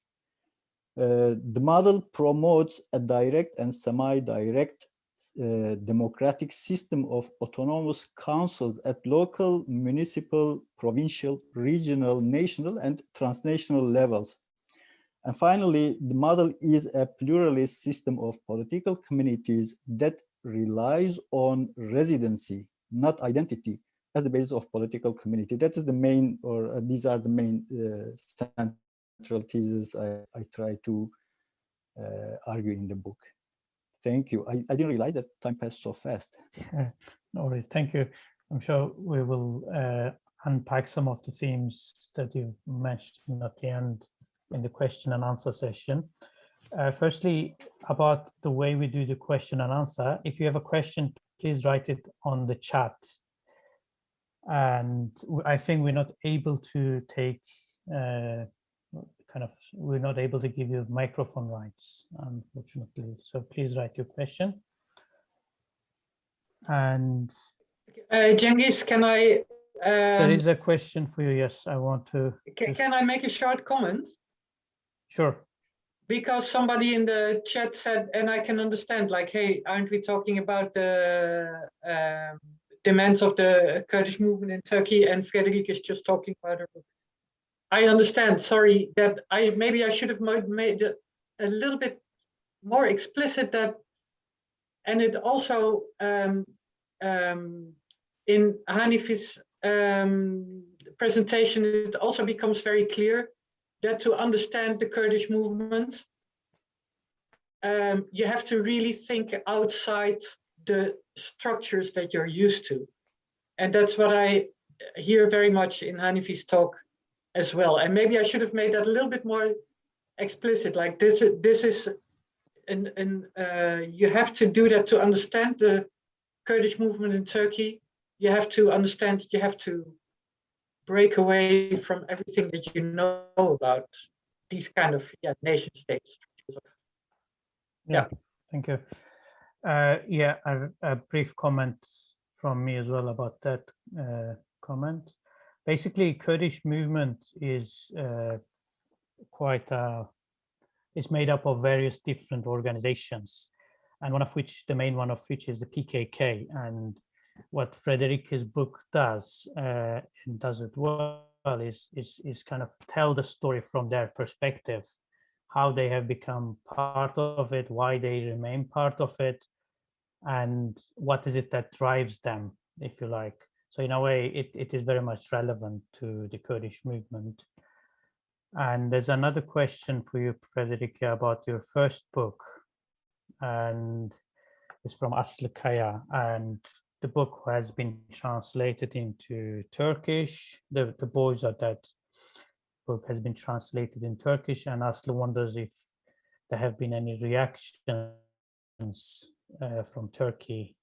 Speaker 3: The model promotes a direct and semi-direct democratic system of autonomous councils at local, municipal, provincial, regional, national, and transnational levels. And finally, the model is a pluralist system of political communities that relies on residency, not identity, as the basis of political community. That is the main, or these are the main central theses I try to argue in the book. Thank you. I didn't realize that time passed so fast.
Speaker 1: No worries. Thank you. I'm sure we will unpack some of the themes that you've mentioned at the end in the question and answer session. Firstly, about the way we do the question and answer. If you have a question, please write it on the chat. And I think we're not able to take we're not able to give you microphone rights, unfortunately. So please write your question. And
Speaker 2: Cengiz, can I?
Speaker 1: There is a question for you. Yes, I want to.
Speaker 2: Can I make a short comment?
Speaker 1: Sure.
Speaker 2: Because somebody in the chat said, and I can understand, like, hey, aren't we talking about the demands of the Kurdish movement in Turkey, and Frederike is just talking about her book. I understand, sorry, that maybe I should have made it a little bit more explicit that, and it also in Hanifi's presentation, it also becomes very clear that to understand the Kurdish movement, you have to really think outside the structures that you're used to. And that's what I hear very much in Hanifi's talk as well. And maybe I should have made that a little bit more explicit, like this is, you have to do that to understand the Kurdish movement in Turkey. You have to understand, you have to break away from everything that you know about these kind of nation states.
Speaker 1: Yeah, thank you. Yeah, a brief comment from me as well about that comment. Basically, Kurdish movement is is made up of various different organizations, and the main one of which is the PKK. And what Frederike's book does, and does it well, is kind of tell the story from their perspective, how they have become part of it, why they remain part of it, and what is it that drives them, if you like. So in a way, it is very much relevant to the Kurdish movement. And there's another question for you, Frederike, about your first book, and it's from Aslı Kaya, and the book has been translated into Turkish. The boys of that book has been translated in Turkish, and Aslı wonders if there have been any reactions from Turkey,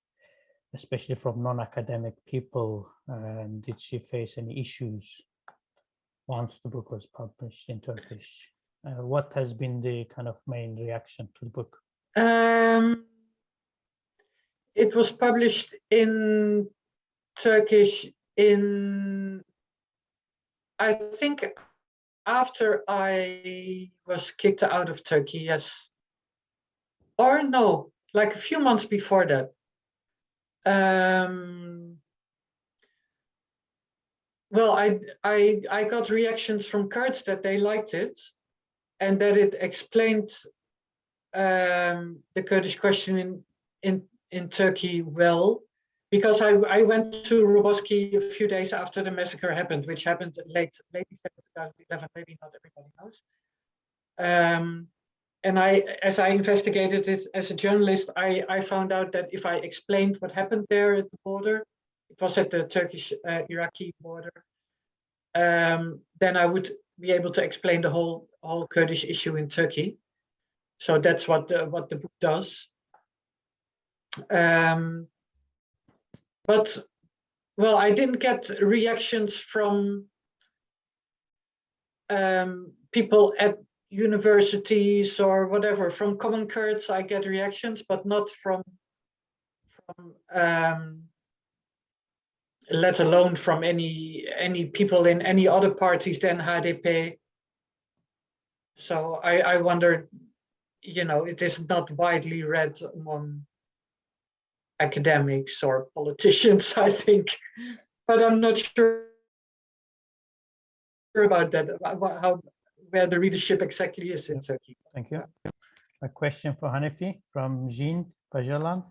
Speaker 1: especially from non-academic people, and did she face any issues once the book was published in Turkish? What has been the kind of main reaction to the book?
Speaker 2: It was published in Turkish I think after I was kicked out of Turkey, yes. Or no, like a few months before that. Well, I got reactions from Kurds that they liked it, and that it explained the Kurdish question in Turkey well, because I went to Roboski a few days after the massacre happened, which happened late December 2011. Maybe not everybody knows. And as I investigated this as a journalist, I found out that if I explained what happened there at the border, it was at the Turkish-Iraqi border, then I would be able to explain the whole Kurdish issue in Turkey. So that's what the book does. But well, I didn't get reactions from people at universities or whatever. From common Kurds, I get reactions, but not from let alone from any people in any other parties than HDP. So I wonder, it is not widely read among academics or politicians, I think, but I'm not sure about that, where the readership exactly is in Turkey.
Speaker 1: Thank you. A question for Hanifi from Jean Bajalan.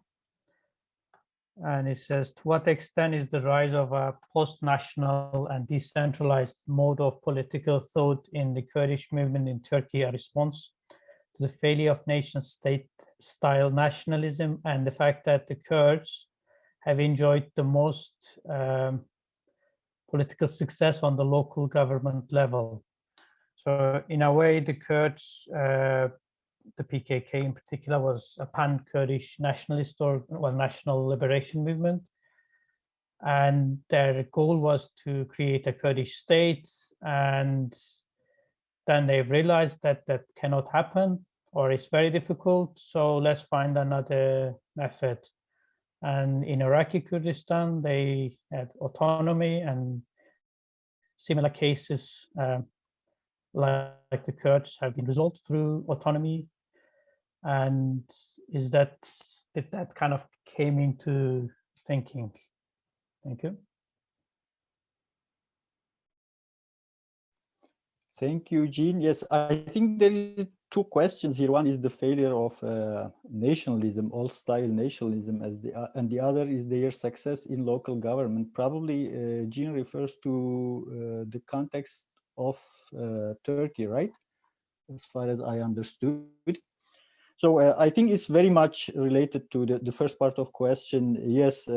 Speaker 1: And it says, to what extent is the rise of a post-national and decentralized mode of political thought in the Kurdish movement in Turkey a response to the failure of nation-state-style nationalism and the fact that the Kurds have enjoyed the most political success on the local government level? So in a way, the Kurds, the PKK in particular, was a pan-Kurdish nationalist or national liberation movement. And their goal was to create a Kurdish state. And then they realized that that cannot happen, or it's very difficult. So let's find another method. And in Iraqi Kurdistan, they had autonomy, and similar cases like the Kurds have been resolved through autonomy. And did that kind of came into thinking? Thank you.
Speaker 3: Thank you, Jean. Yes, I think there is two questions here. One is the failure of nationalism, old-style nationalism, and the other is their success in local government. Probably Jean refers to the context of Turkey, right? As far as I understood. So I think it's very much related to the first part of question. Yes,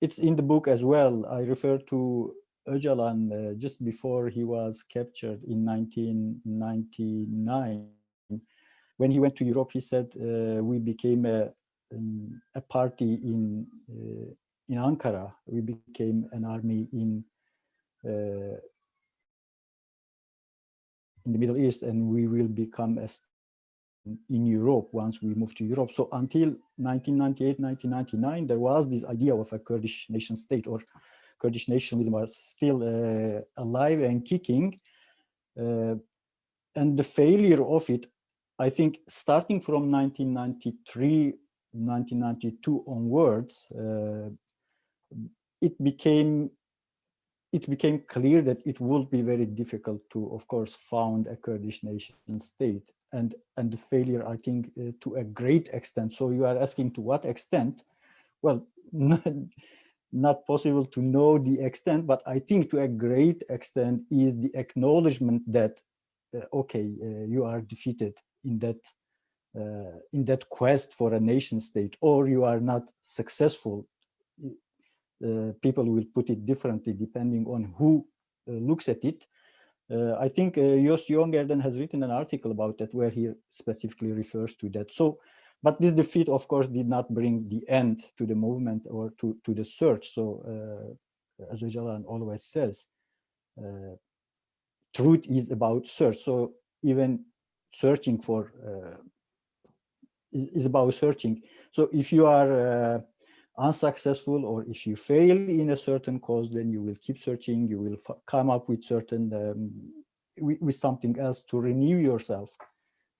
Speaker 3: it's in the book as well. I refer to Öcalan just before he was captured in 1999. When he went to Europe, he said, we became a party in Ankara. We became an army in in the Middle East, and we will become a in Europe once we move to Europe. So until 1998, 1999, there was this idea of a Kurdish nation state, or Kurdish nationalism was still alive and kicking. And the failure of it, I think, starting from 1993, 1992 onwards, it became clear that it would be very difficult to, of course, found a Kurdish nation state. And the failure, I think, to a great extent. So you are asking to what extent? Well, not possible to know the extent, but I think to a great extent is the acknowledgement that, okay, you are defeated in that quest for a nation state, or you are not successful. People will put it differently depending on who looks at it. I think Jos Jongerden has written an article about that where he specifically refers to that. So, but this defeat, of course, did not bring the end to the movement or to the search. So, as Öcalan always says, truth is about search. So even searching for is about searching. So if you are unsuccessful, or if you fail in a certain cause, then you will keep searching. You will come up with certain with something else to renew yourself,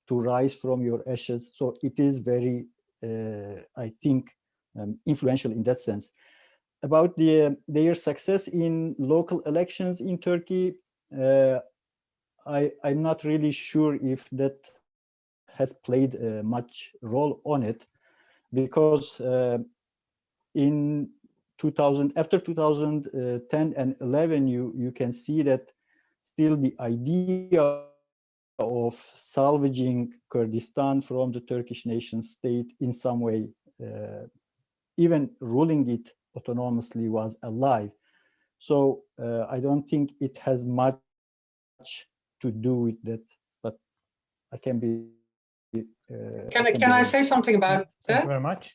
Speaker 3: to rise from your ashes. So it is very, I think, influential in that sense. About their success in local elections in Turkey, I'm not really sure if that has played much role on it, because in 2000, after 2010 and 11, you can see that still the idea of salvaging Kurdistan from the Turkish nation state in some way, even ruling it autonomously, was alive. So I don't think it has much to do with that, but I can be.
Speaker 2: Can I say something about that?
Speaker 1: Thank you very much.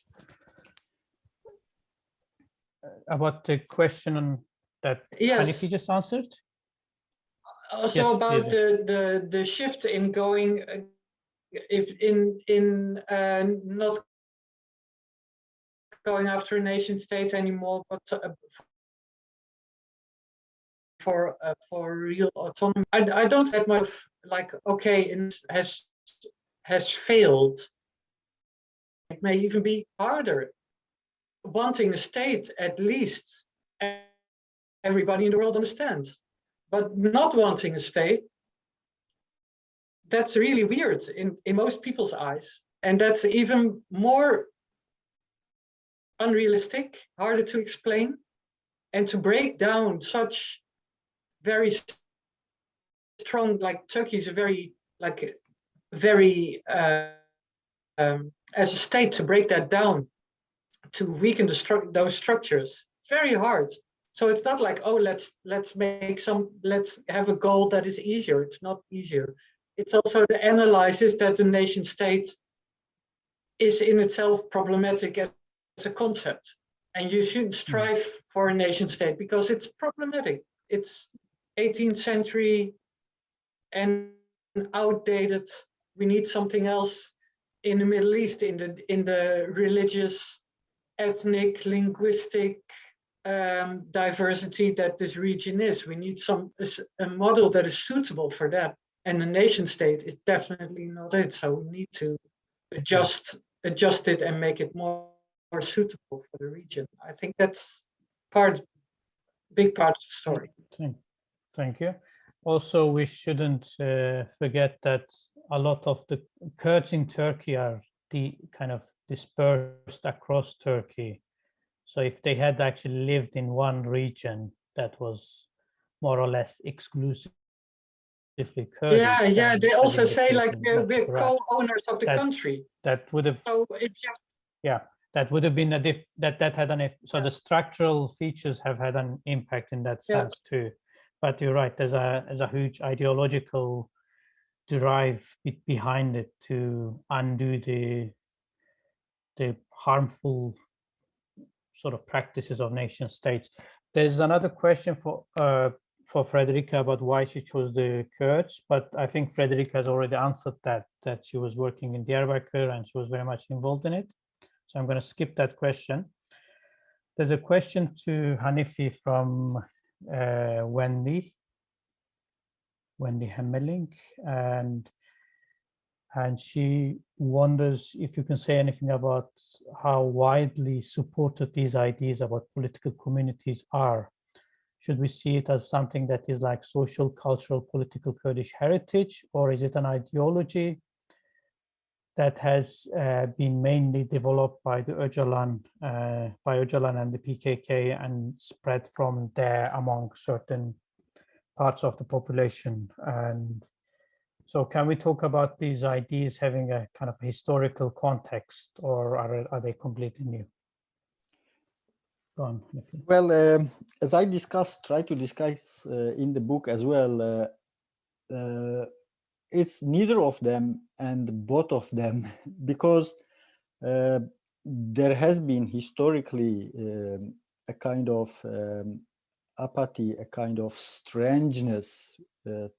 Speaker 1: About the question that Hanifi just answered?
Speaker 2: Also
Speaker 1: Yes,
Speaker 2: about the shift in going, if in not going after a nation state anymore, but for real autonomy. I don't think much like, okay, it has failed. It may even be harder. Wanting a state, at least everybody in the world understands. But not wanting a state, that's really weird in most people's eyes. And that's even more unrealistic, harder to explain, and to break down such very strong, like Turkey is a very, as a state, to break that down, to weaken those structures, it's very hard. So it's not like, oh, let's have a goal that is easier. It's not easier. It's also the analysis that the nation state is in itself problematic as a concept. And you shouldn't strive for a nation state because it's problematic. It's 18th century and outdated. We need something else in the Middle East, in the religious, ethnic, linguistic diversity that this region is. We need a model that is suitable for that. And the nation state is definitely not it. So we need to adjust it and make it more suitable for the region. I think that's big part of the story.
Speaker 1: Thank you. Also, we shouldn't forget that a lot of the Kurds in Turkey are kind of dispersed across Turkey. So if they had actually lived in one region that was more or less exclusively Kurdish.
Speaker 2: Yeah. They also say like we're co-owners of the country.
Speaker 1: That would have.
Speaker 2: So
Speaker 1: that would have been that had so the structural features have had an impact in that sense too. But you're right. There's a huge ideological drive behind it to undo the harmful sort of practices of nation states. There's another question for Frederike about why she chose the Kurds, but I think Frederike has already answered that she was working in Diyarbakir and she was very much involved in it. So I'm going to skip that question. There's a question to Hanifi from Wendy Hemmeling, and she wonders if you can say anything about how widely supported these ideas about political communities are. Should we see it as something that is like social, cultural, political Kurdish heritage, or is it an ideology that has been mainly developed by the Öcalan and the PKK and spread from there among certain parts of the population? And so can we talk about these ideas having a kind of historical context, or are they completely new? Go on, Hanifi.
Speaker 3: Well, as I try to discuss in the book as well, it's neither of them and both of them, because there has been historically a kind of apathy, a kind of strangeness, a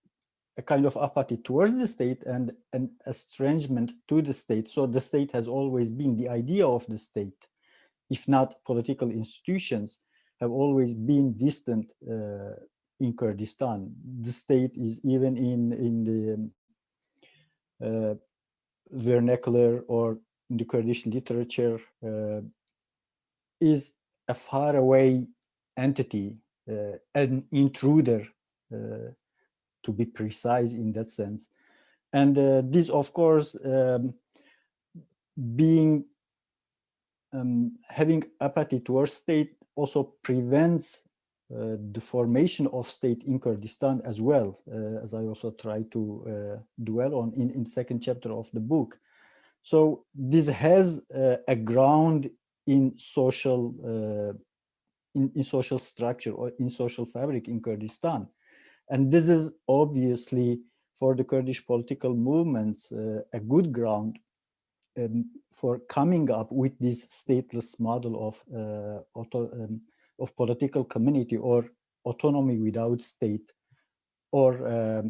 Speaker 3: kind of apathy towards the state and an estrangement to the state. So the state has always been, the idea of the state, if not political institutions, have always been distant in Kurdistan. The state is even in the vernacular or in the Kurdish literature is a faraway entity, an intruder, to be precise in that sense. And this, of course, having apathy towards state also prevents the formation of state in Kurdistan as well, as I also try to dwell on in second chapter of the book. So this has a ground in social in social structure or in social fabric in Kurdistan. And this is obviously for the Kurdish political movements a good ground for coming up with this stateless model of political community or autonomy without state or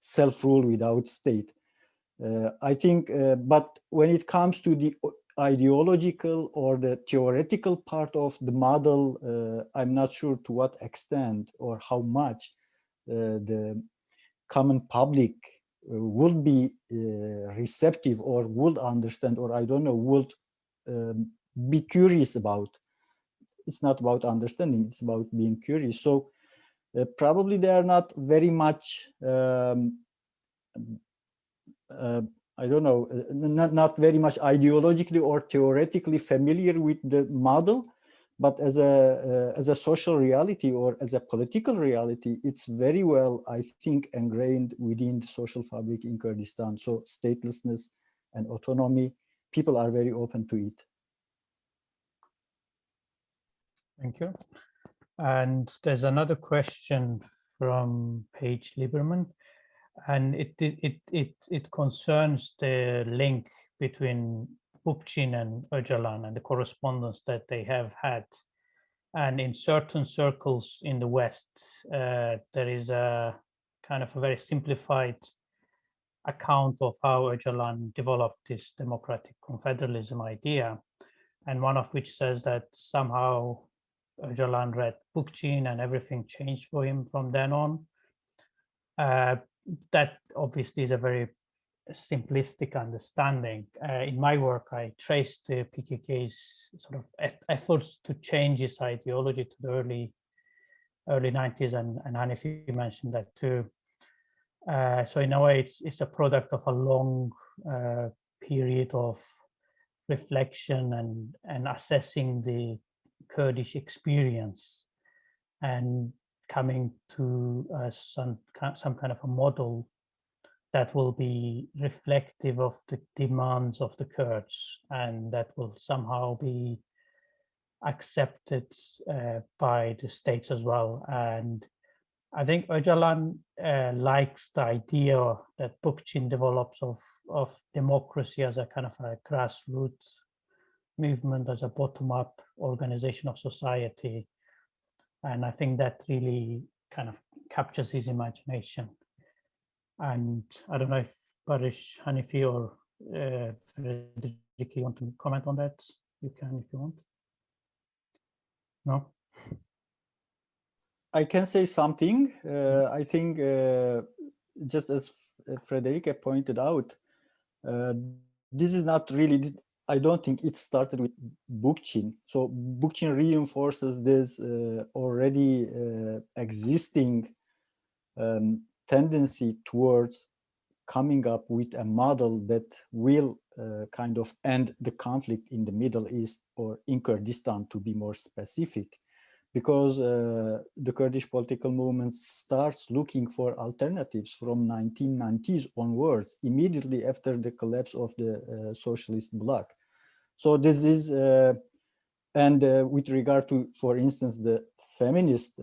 Speaker 3: self-rule without state. I think, but when it comes to the ideological or the theoretical part of the model, I'm not sure to what extent or how much the common public would be receptive or would understand, or I don't know, would be curious about. It's not about understanding, it's about being curious. So probably they are not very much, I don't know, not very much ideologically or theoretically familiar with the model, but as a social reality or as a political reality, it's very well, I think, ingrained within the social fabric in Kurdistan. So statelessness and autonomy, people are very open to it.
Speaker 1: Thank you. And there's another question from Paige Lieberman, and it concerns the link between Bookchin and Öcalan and the correspondence that they have had. And in certain circles in the West, there is a kind of a very simplified account of how Öcalan developed this democratic confederalism idea, and one of which says that somehow Öcalan read Bookchin and everything changed for him from then on. That obviously is a very simplistic understanding. In my work, I traced the PKK's sort of efforts to change its ideology to the early 90s, and Hanifi mentioned that too. So in a way, it's a product of a long period of reflection and assessing the Kurdish experience and coming to some kind of a model that will be reflective of the demands of the Kurds and that will somehow be accepted by the states as well. And I think Öcalan likes the idea that Bookchin develops of democracy as a kind of a grassroots movement, as a bottom-up organization of society. And I think that really kind of captures his imagination. And I don't know if Baris, Hanifi, or Frederike, you want to comment on that? You can if you want. No?
Speaker 3: I can say something. I think just as Frederike pointed out, this is not really, I don't think it started with Bookchin. So Bookchin reinforces this already existing tendency towards coming up with a model that will kind of end the conflict in the Middle East, or in Kurdistan to be more specific, because the Kurdish political movement starts looking for alternatives from 1990s onwards, immediately after the collapse of the socialist bloc. So this is, and with regard to, for instance, the feminist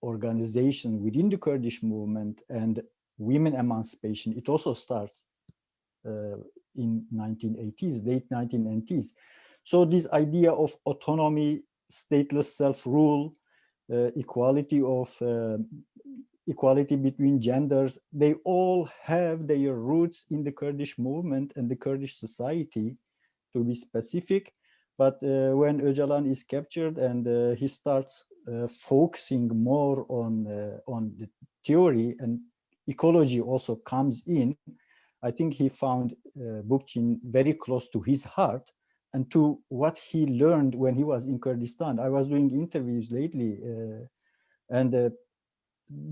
Speaker 3: organization within the Kurdish movement and women emancipation, it also starts in 1980s, late 1980s. So this idea of autonomy, stateless self-rule, equality between genders, they all have their roots in the Kurdish movement and the Kurdish society, to be specific. But when Öcalan is captured and he starts focusing more on the theory, and ecology also comes in, I think he found Bookchin very close to his heart and to what he learned when he was in Kurdistan. I was doing interviews lately, and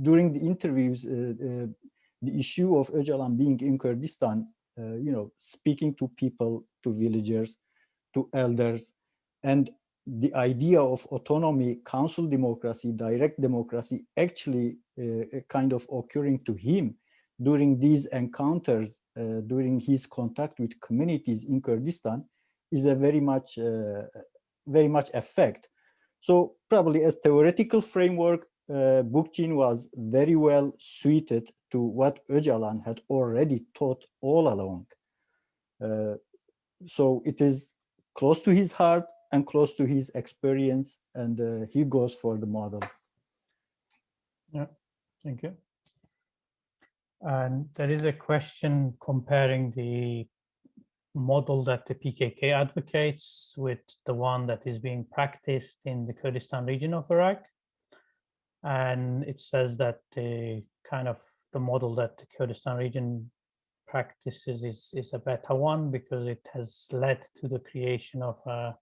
Speaker 3: during the interviews, the issue of Öcalan being in Kurdistan, speaking to people, to villagers, to elders, and the idea of autonomy, council democracy, direct democracy, actually kind of occurring to him during these encounters, during his contact with communities in Kurdistan, is a very much effect. So probably as theoretical framework, Bookchin was very well suited to what Öcalan had already taught all along. So it is close to his heart and close to his experience, and he goes for the model.
Speaker 1: Yeah, thank you. And there is a question comparing the model that the PKK advocates with the one that is being practiced in the Kurdistan region of Iraq. And it says that the model that the Kurdistan region practices is a better one because it has led to the creation of a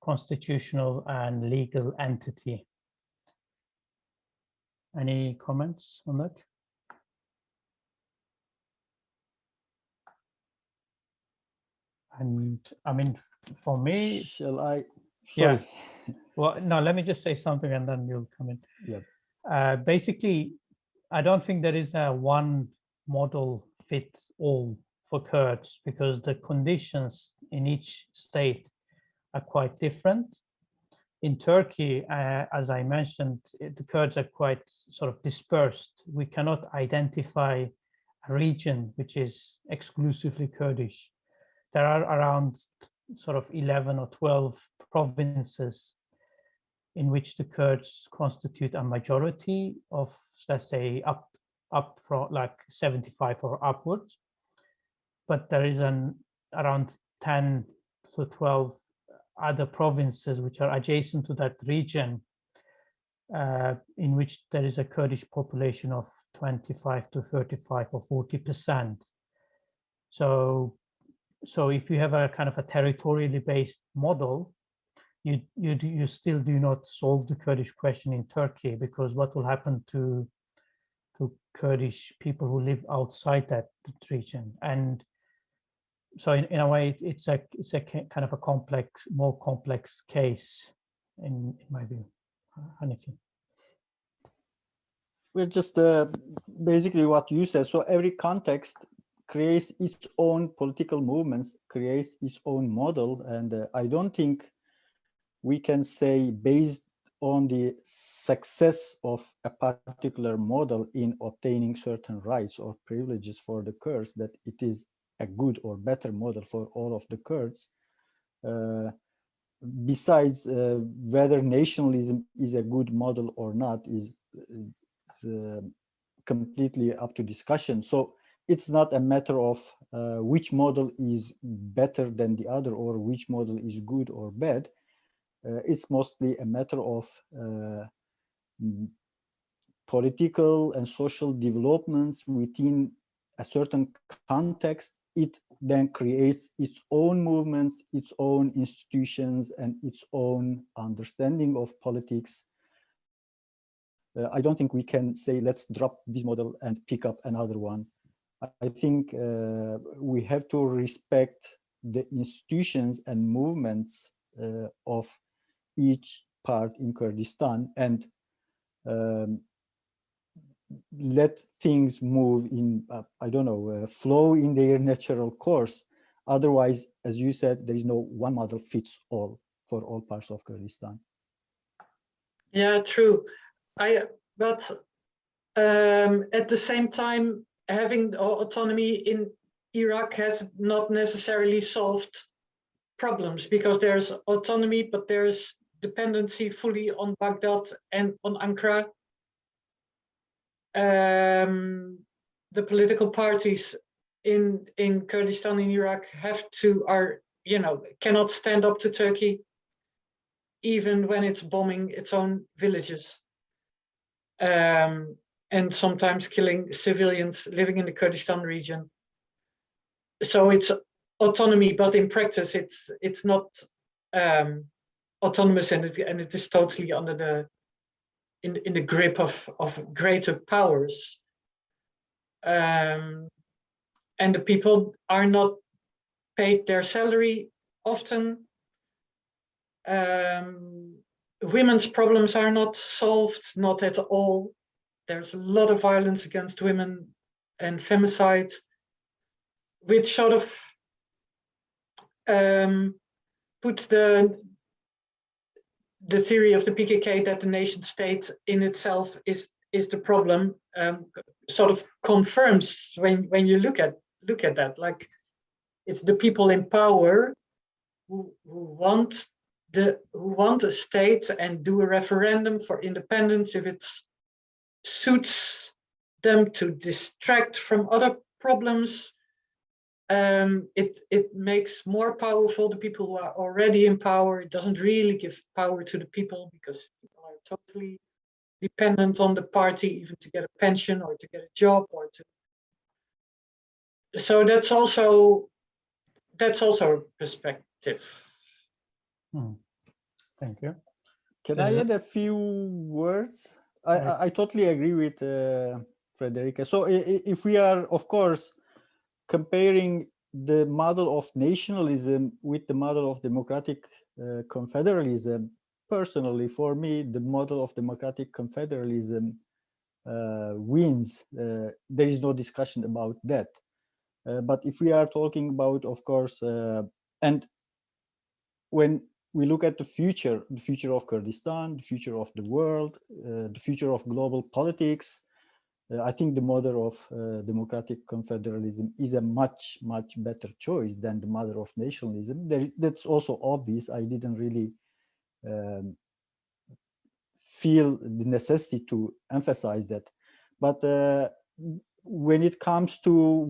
Speaker 1: constitutional and legal entity. Any comments on that? And I mean, for me,
Speaker 3: shall I? Sorry.
Speaker 1: Yeah. Well, no, let me just say something and then you'll come in.
Speaker 3: Yeah.
Speaker 1: Basically, I don't think there is a one model fits all for Kurds because the conditions in each state are quite different. In Turkey, as I mentioned, the Kurds are quite sort of dispersed. We cannot identify a region which is exclusively Kurdish. There are around sort of 11 or 12 provinces in which the Kurds constitute a majority of, let's say, up from like 75 or upwards. But there is around 10 to 12 other provinces which are adjacent to that region, in which there is a Kurdish population of 25 to 35 or 40%. So if you have a kind of a territorially based model, you still do not solve the Kurdish question in Turkey, because what will happen to Kurdish people who live outside that region? And so in a way, it's a kind of a more complex case in my view. Hanifi.
Speaker 3: Well, just basically what you said. So every context creates its own political movements, creates its own model. And I don't think we can say based on the success of a particular model in obtaining certain rights or privileges for the Kurds that it is a good or better model for all of the Kurds. Besides, whether nationalism is a good model or not is completely up to discussion. So it's not a matter of which model is better than the other or which model is good or bad. It's mostly a matter of political and social developments within a certain context. It then creates its own movements, its own institutions, and its own understanding of politics. I don't think we can say, let's drop this model and pick up another one. I think we have to respect the institutions and movements of each part in Kurdistan and let things move in, I don't know, flow in their natural course. Otherwise, as you said, there is no one model fits all for all parts of Kurdistan.
Speaker 2: Yeah, true. But at the same time, having autonomy in Iraq has not necessarily solved problems, because there's autonomy, but there's dependency fully on Baghdad and on Ankara. The political parties in Kurdistan in Iraq cannot stand up to Turkey, even when it's bombing its own villages. And sometimes killing civilians living in the Kurdistan region. So it's autonomy, but in practice, it's not autonomous, and it is totally under in the grip of greater powers. And the people are not paid their salary often. Women's problems are not solved, not at all. There's a lot of violence against women and femicide, which sort of puts the theory of the PKK that the nation state in itself is the problem, sort of confirms when you look at that. Like, it's the people in power who want a state and do a referendum for independence if it suits them to distract from other problems. It makes more powerful the people who are already in power. It doesn't really give power to the people, because people are totally dependent on the party, even to get a pension or to get a job or to. So that's also a perspective.
Speaker 1: Thank you.
Speaker 3: Can I add a few words? I totally agree with Frederike. So if we are, of course, comparing the model of nationalism with the model of democratic confederalism, personally, for me, the model of democratic confederalism wins. There is no discussion about that. But if we are talking about, of course, and when we look at the future of Kurdistan, the future of the world, the future of global politics, I think the model of democratic confederalism is a much, much better choice than the model of nationalism. That's also obvious. I didn't really feel the necessity to emphasize that. But when it comes to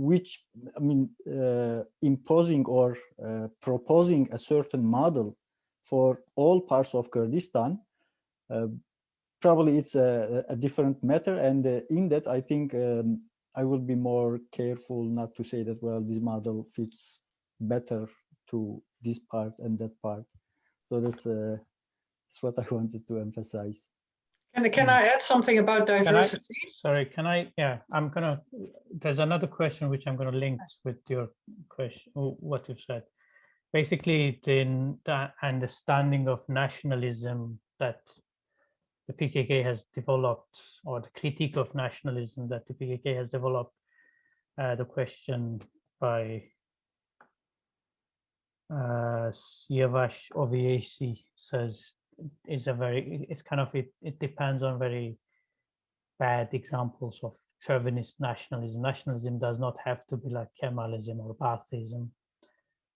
Speaker 3: imposing or proposing a certain model for all parts of Kurdistan, probably it's a different matter. And in that, I think I will be more careful not to say that, well, this model fits better to this part and that part. So that's what I wanted to emphasize.
Speaker 2: Can I add something about diversity?
Speaker 1: There's another question which I'm going to link with your question, what you've said. Basically, the understanding of nationalism that the PKK has developed, or the critique of nationalism that the PKK has developed, the question by Yavaş Oviesi says it depends on very bad examples of chauvinist nationalism. Nationalism does not have to be like Kemalism or Baathism.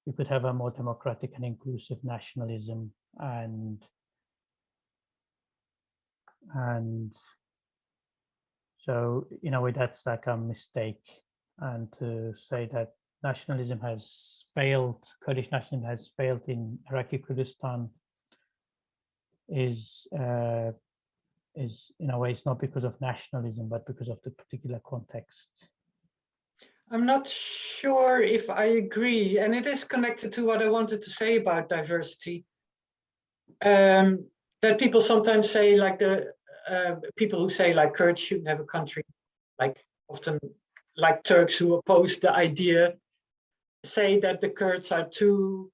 Speaker 1: You could have a more democratic and inclusive nationalism, and So in a way, that's like a mistake. And to say that nationalism has failed, Kurdish nationalism has failed in Iraqi Kurdistan is in a way, it's not because of nationalism, but because of the particular context.
Speaker 2: I'm not sure if I agree, and it is connected to what I wanted to say about diversity. That people sometimes say, like the people who say like Kurds shouldn't have a country, like often like Turks who oppose the idea, say that the Kurds are too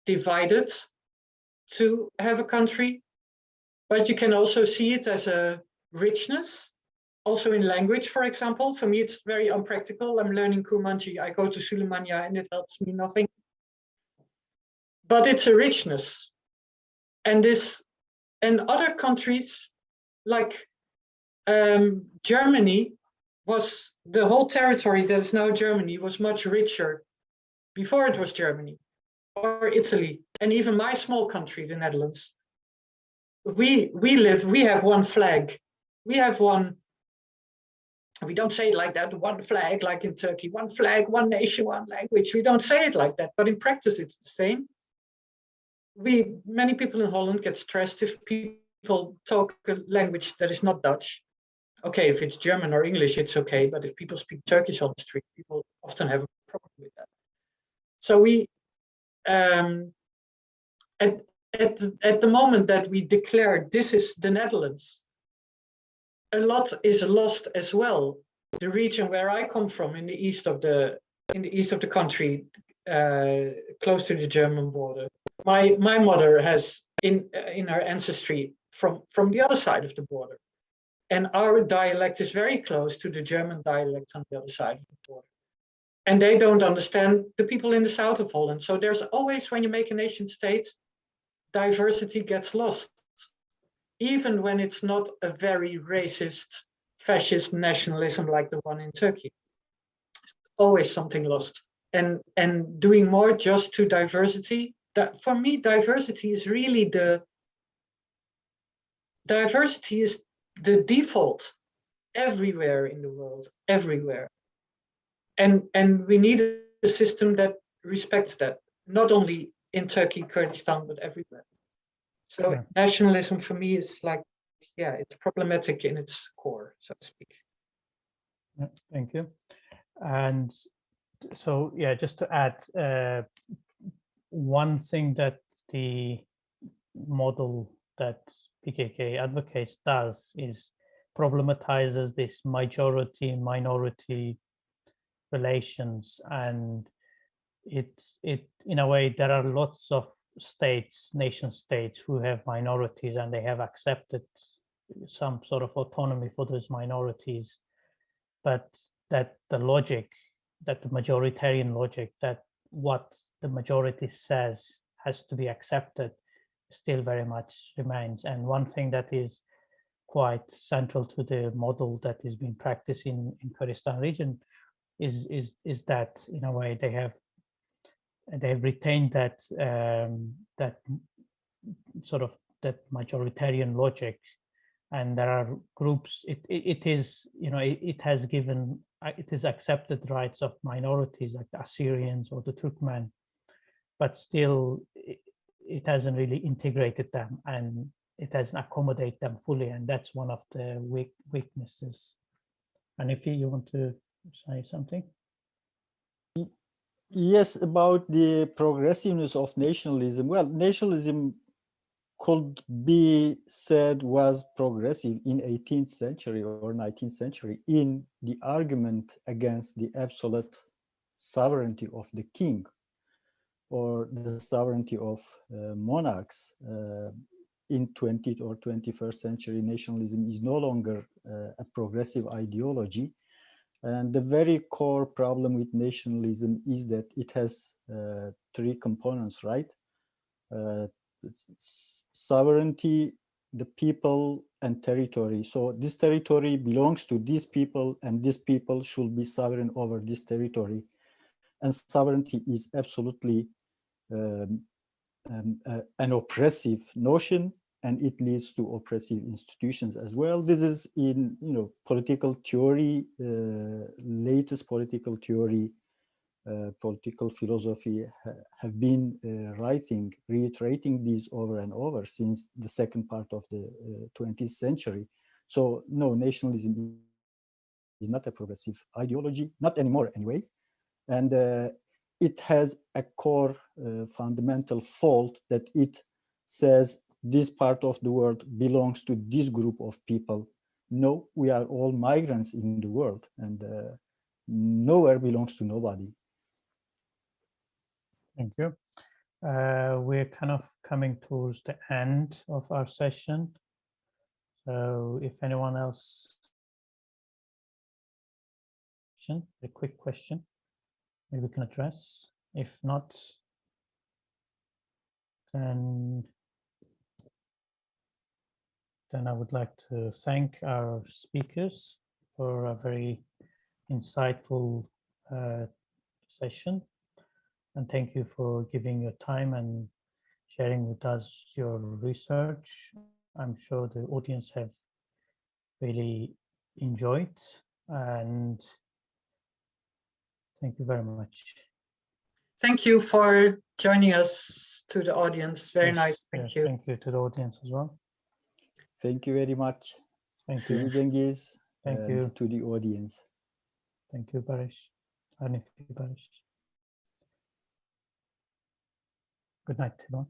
Speaker 2: divided to have a country. But you can also see it as a richness, also in language, for example. For me, it's very unpractical. I'm learning Kurmanji. I go to Suleymania and it helps me nothing. But it's a richness. And other countries like Germany was, the whole territory that is now Germany was much richer before it was Germany, or Italy, and even my small country, the Netherlands. We have one flag. We have one, we don't say it like that, one flag, like in Turkey, one flag, one nation, one language. We don't say it like that, but in practice it's the same. Many people in Holland get stressed if people talk a language that is not Dutch. Okay, if it's German or English, it's okay, but if people speak Turkish on the street, people often have a problem with that. So we, at the moment that we declare this is the Netherlands, a lot is lost as well. The region where I come from, in the east of the country, close to the German border, my mother has in her ancestry from the other side of the border, and our dialect is very close to the German dialect on the other side of the border. And they don't understand the people in the south of Holland. So there's always, when you make a nation state, diversity gets lost, even when it's not a very racist, fascist nationalism like the one in Turkey. It's always something lost. And doing more just to diversity, that for me, diversity is the default everywhere in the world, everywhere. And we need a system that respects that, not only in Turkey, Kurdistan, but everywhere. So yeah. Nationalism for me is like, yeah, it's problematic in its core, so to speak.
Speaker 1: Yeah, thank you. And so, yeah, just to add, one thing that the model that PKK advocates does is problematizes this majority-minority relations, and it in a way, there are lots of states, nation states, who have minorities, and they have accepted some sort of autonomy for those minorities, but that the logic, that the majoritarian logic, that what the majority says has to be accepted, still very much remains. And one thing that is quite central to the model that is being practiced in Kurdistan region is that, in a way, they have retained that that sort of that majoritarian logic, and there are groups. It is, you know, it has given, it is accepted rights of minorities like the Assyrians or the Turkmen, but still it hasn't really integrated them, and it doesn't accommodate them fully, and that's one of the weaknesses. And if you want to say something.
Speaker 3: Yes, about the progressiveness of nationalism. Well, nationalism could be said was progressive in 18th century or 19th century in the argument against the absolute sovereignty of the king or the sovereignty of monarchs. In 20th or 21st century, nationalism is no longer a progressive ideology. And the very core problem with nationalism is that it has three components, right? Sovereignty, the people, and territory. So this territory belongs to these people, and these people should be sovereign over this territory. And sovereignty is absolutely an oppressive notion, and it leads to oppressive institutions as well. This is in political theory, latest political theory, political philosophy have been reiterating these over and over since the second part of the 20th century. So no, nationalism is not a progressive ideology, not anymore anyway. And it has a core fundamental fault that it says this part of the world belongs to this group of people. No, we are all migrants in the world, and nowhere belongs to nobody.
Speaker 1: Thank you. We're kind of coming towards the end of our session. So if anyone else, a quick question, maybe we can address. If not, then I would like to thank our speakers for a very insightful session. And thank you for giving your time and sharing with us your research. I'm sure the audience have really enjoyed, and thank you very much.
Speaker 2: Thank you for joining us, to the audience. Very
Speaker 1: Yes,
Speaker 2: nice. Thank you.
Speaker 1: Thank you to the audience as well.
Speaker 3: Thank you very much.
Speaker 1: Thank
Speaker 3: To you,
Speaker 1: you.
Speaker 3: Cengiz,
Speaker 1: Thank
Speaker 3: and
Speaker 1: you.
Speaker 3: to the audience.
Speaker 1: Thank you, Baris. Hanifi, Baris. Good night, everyone.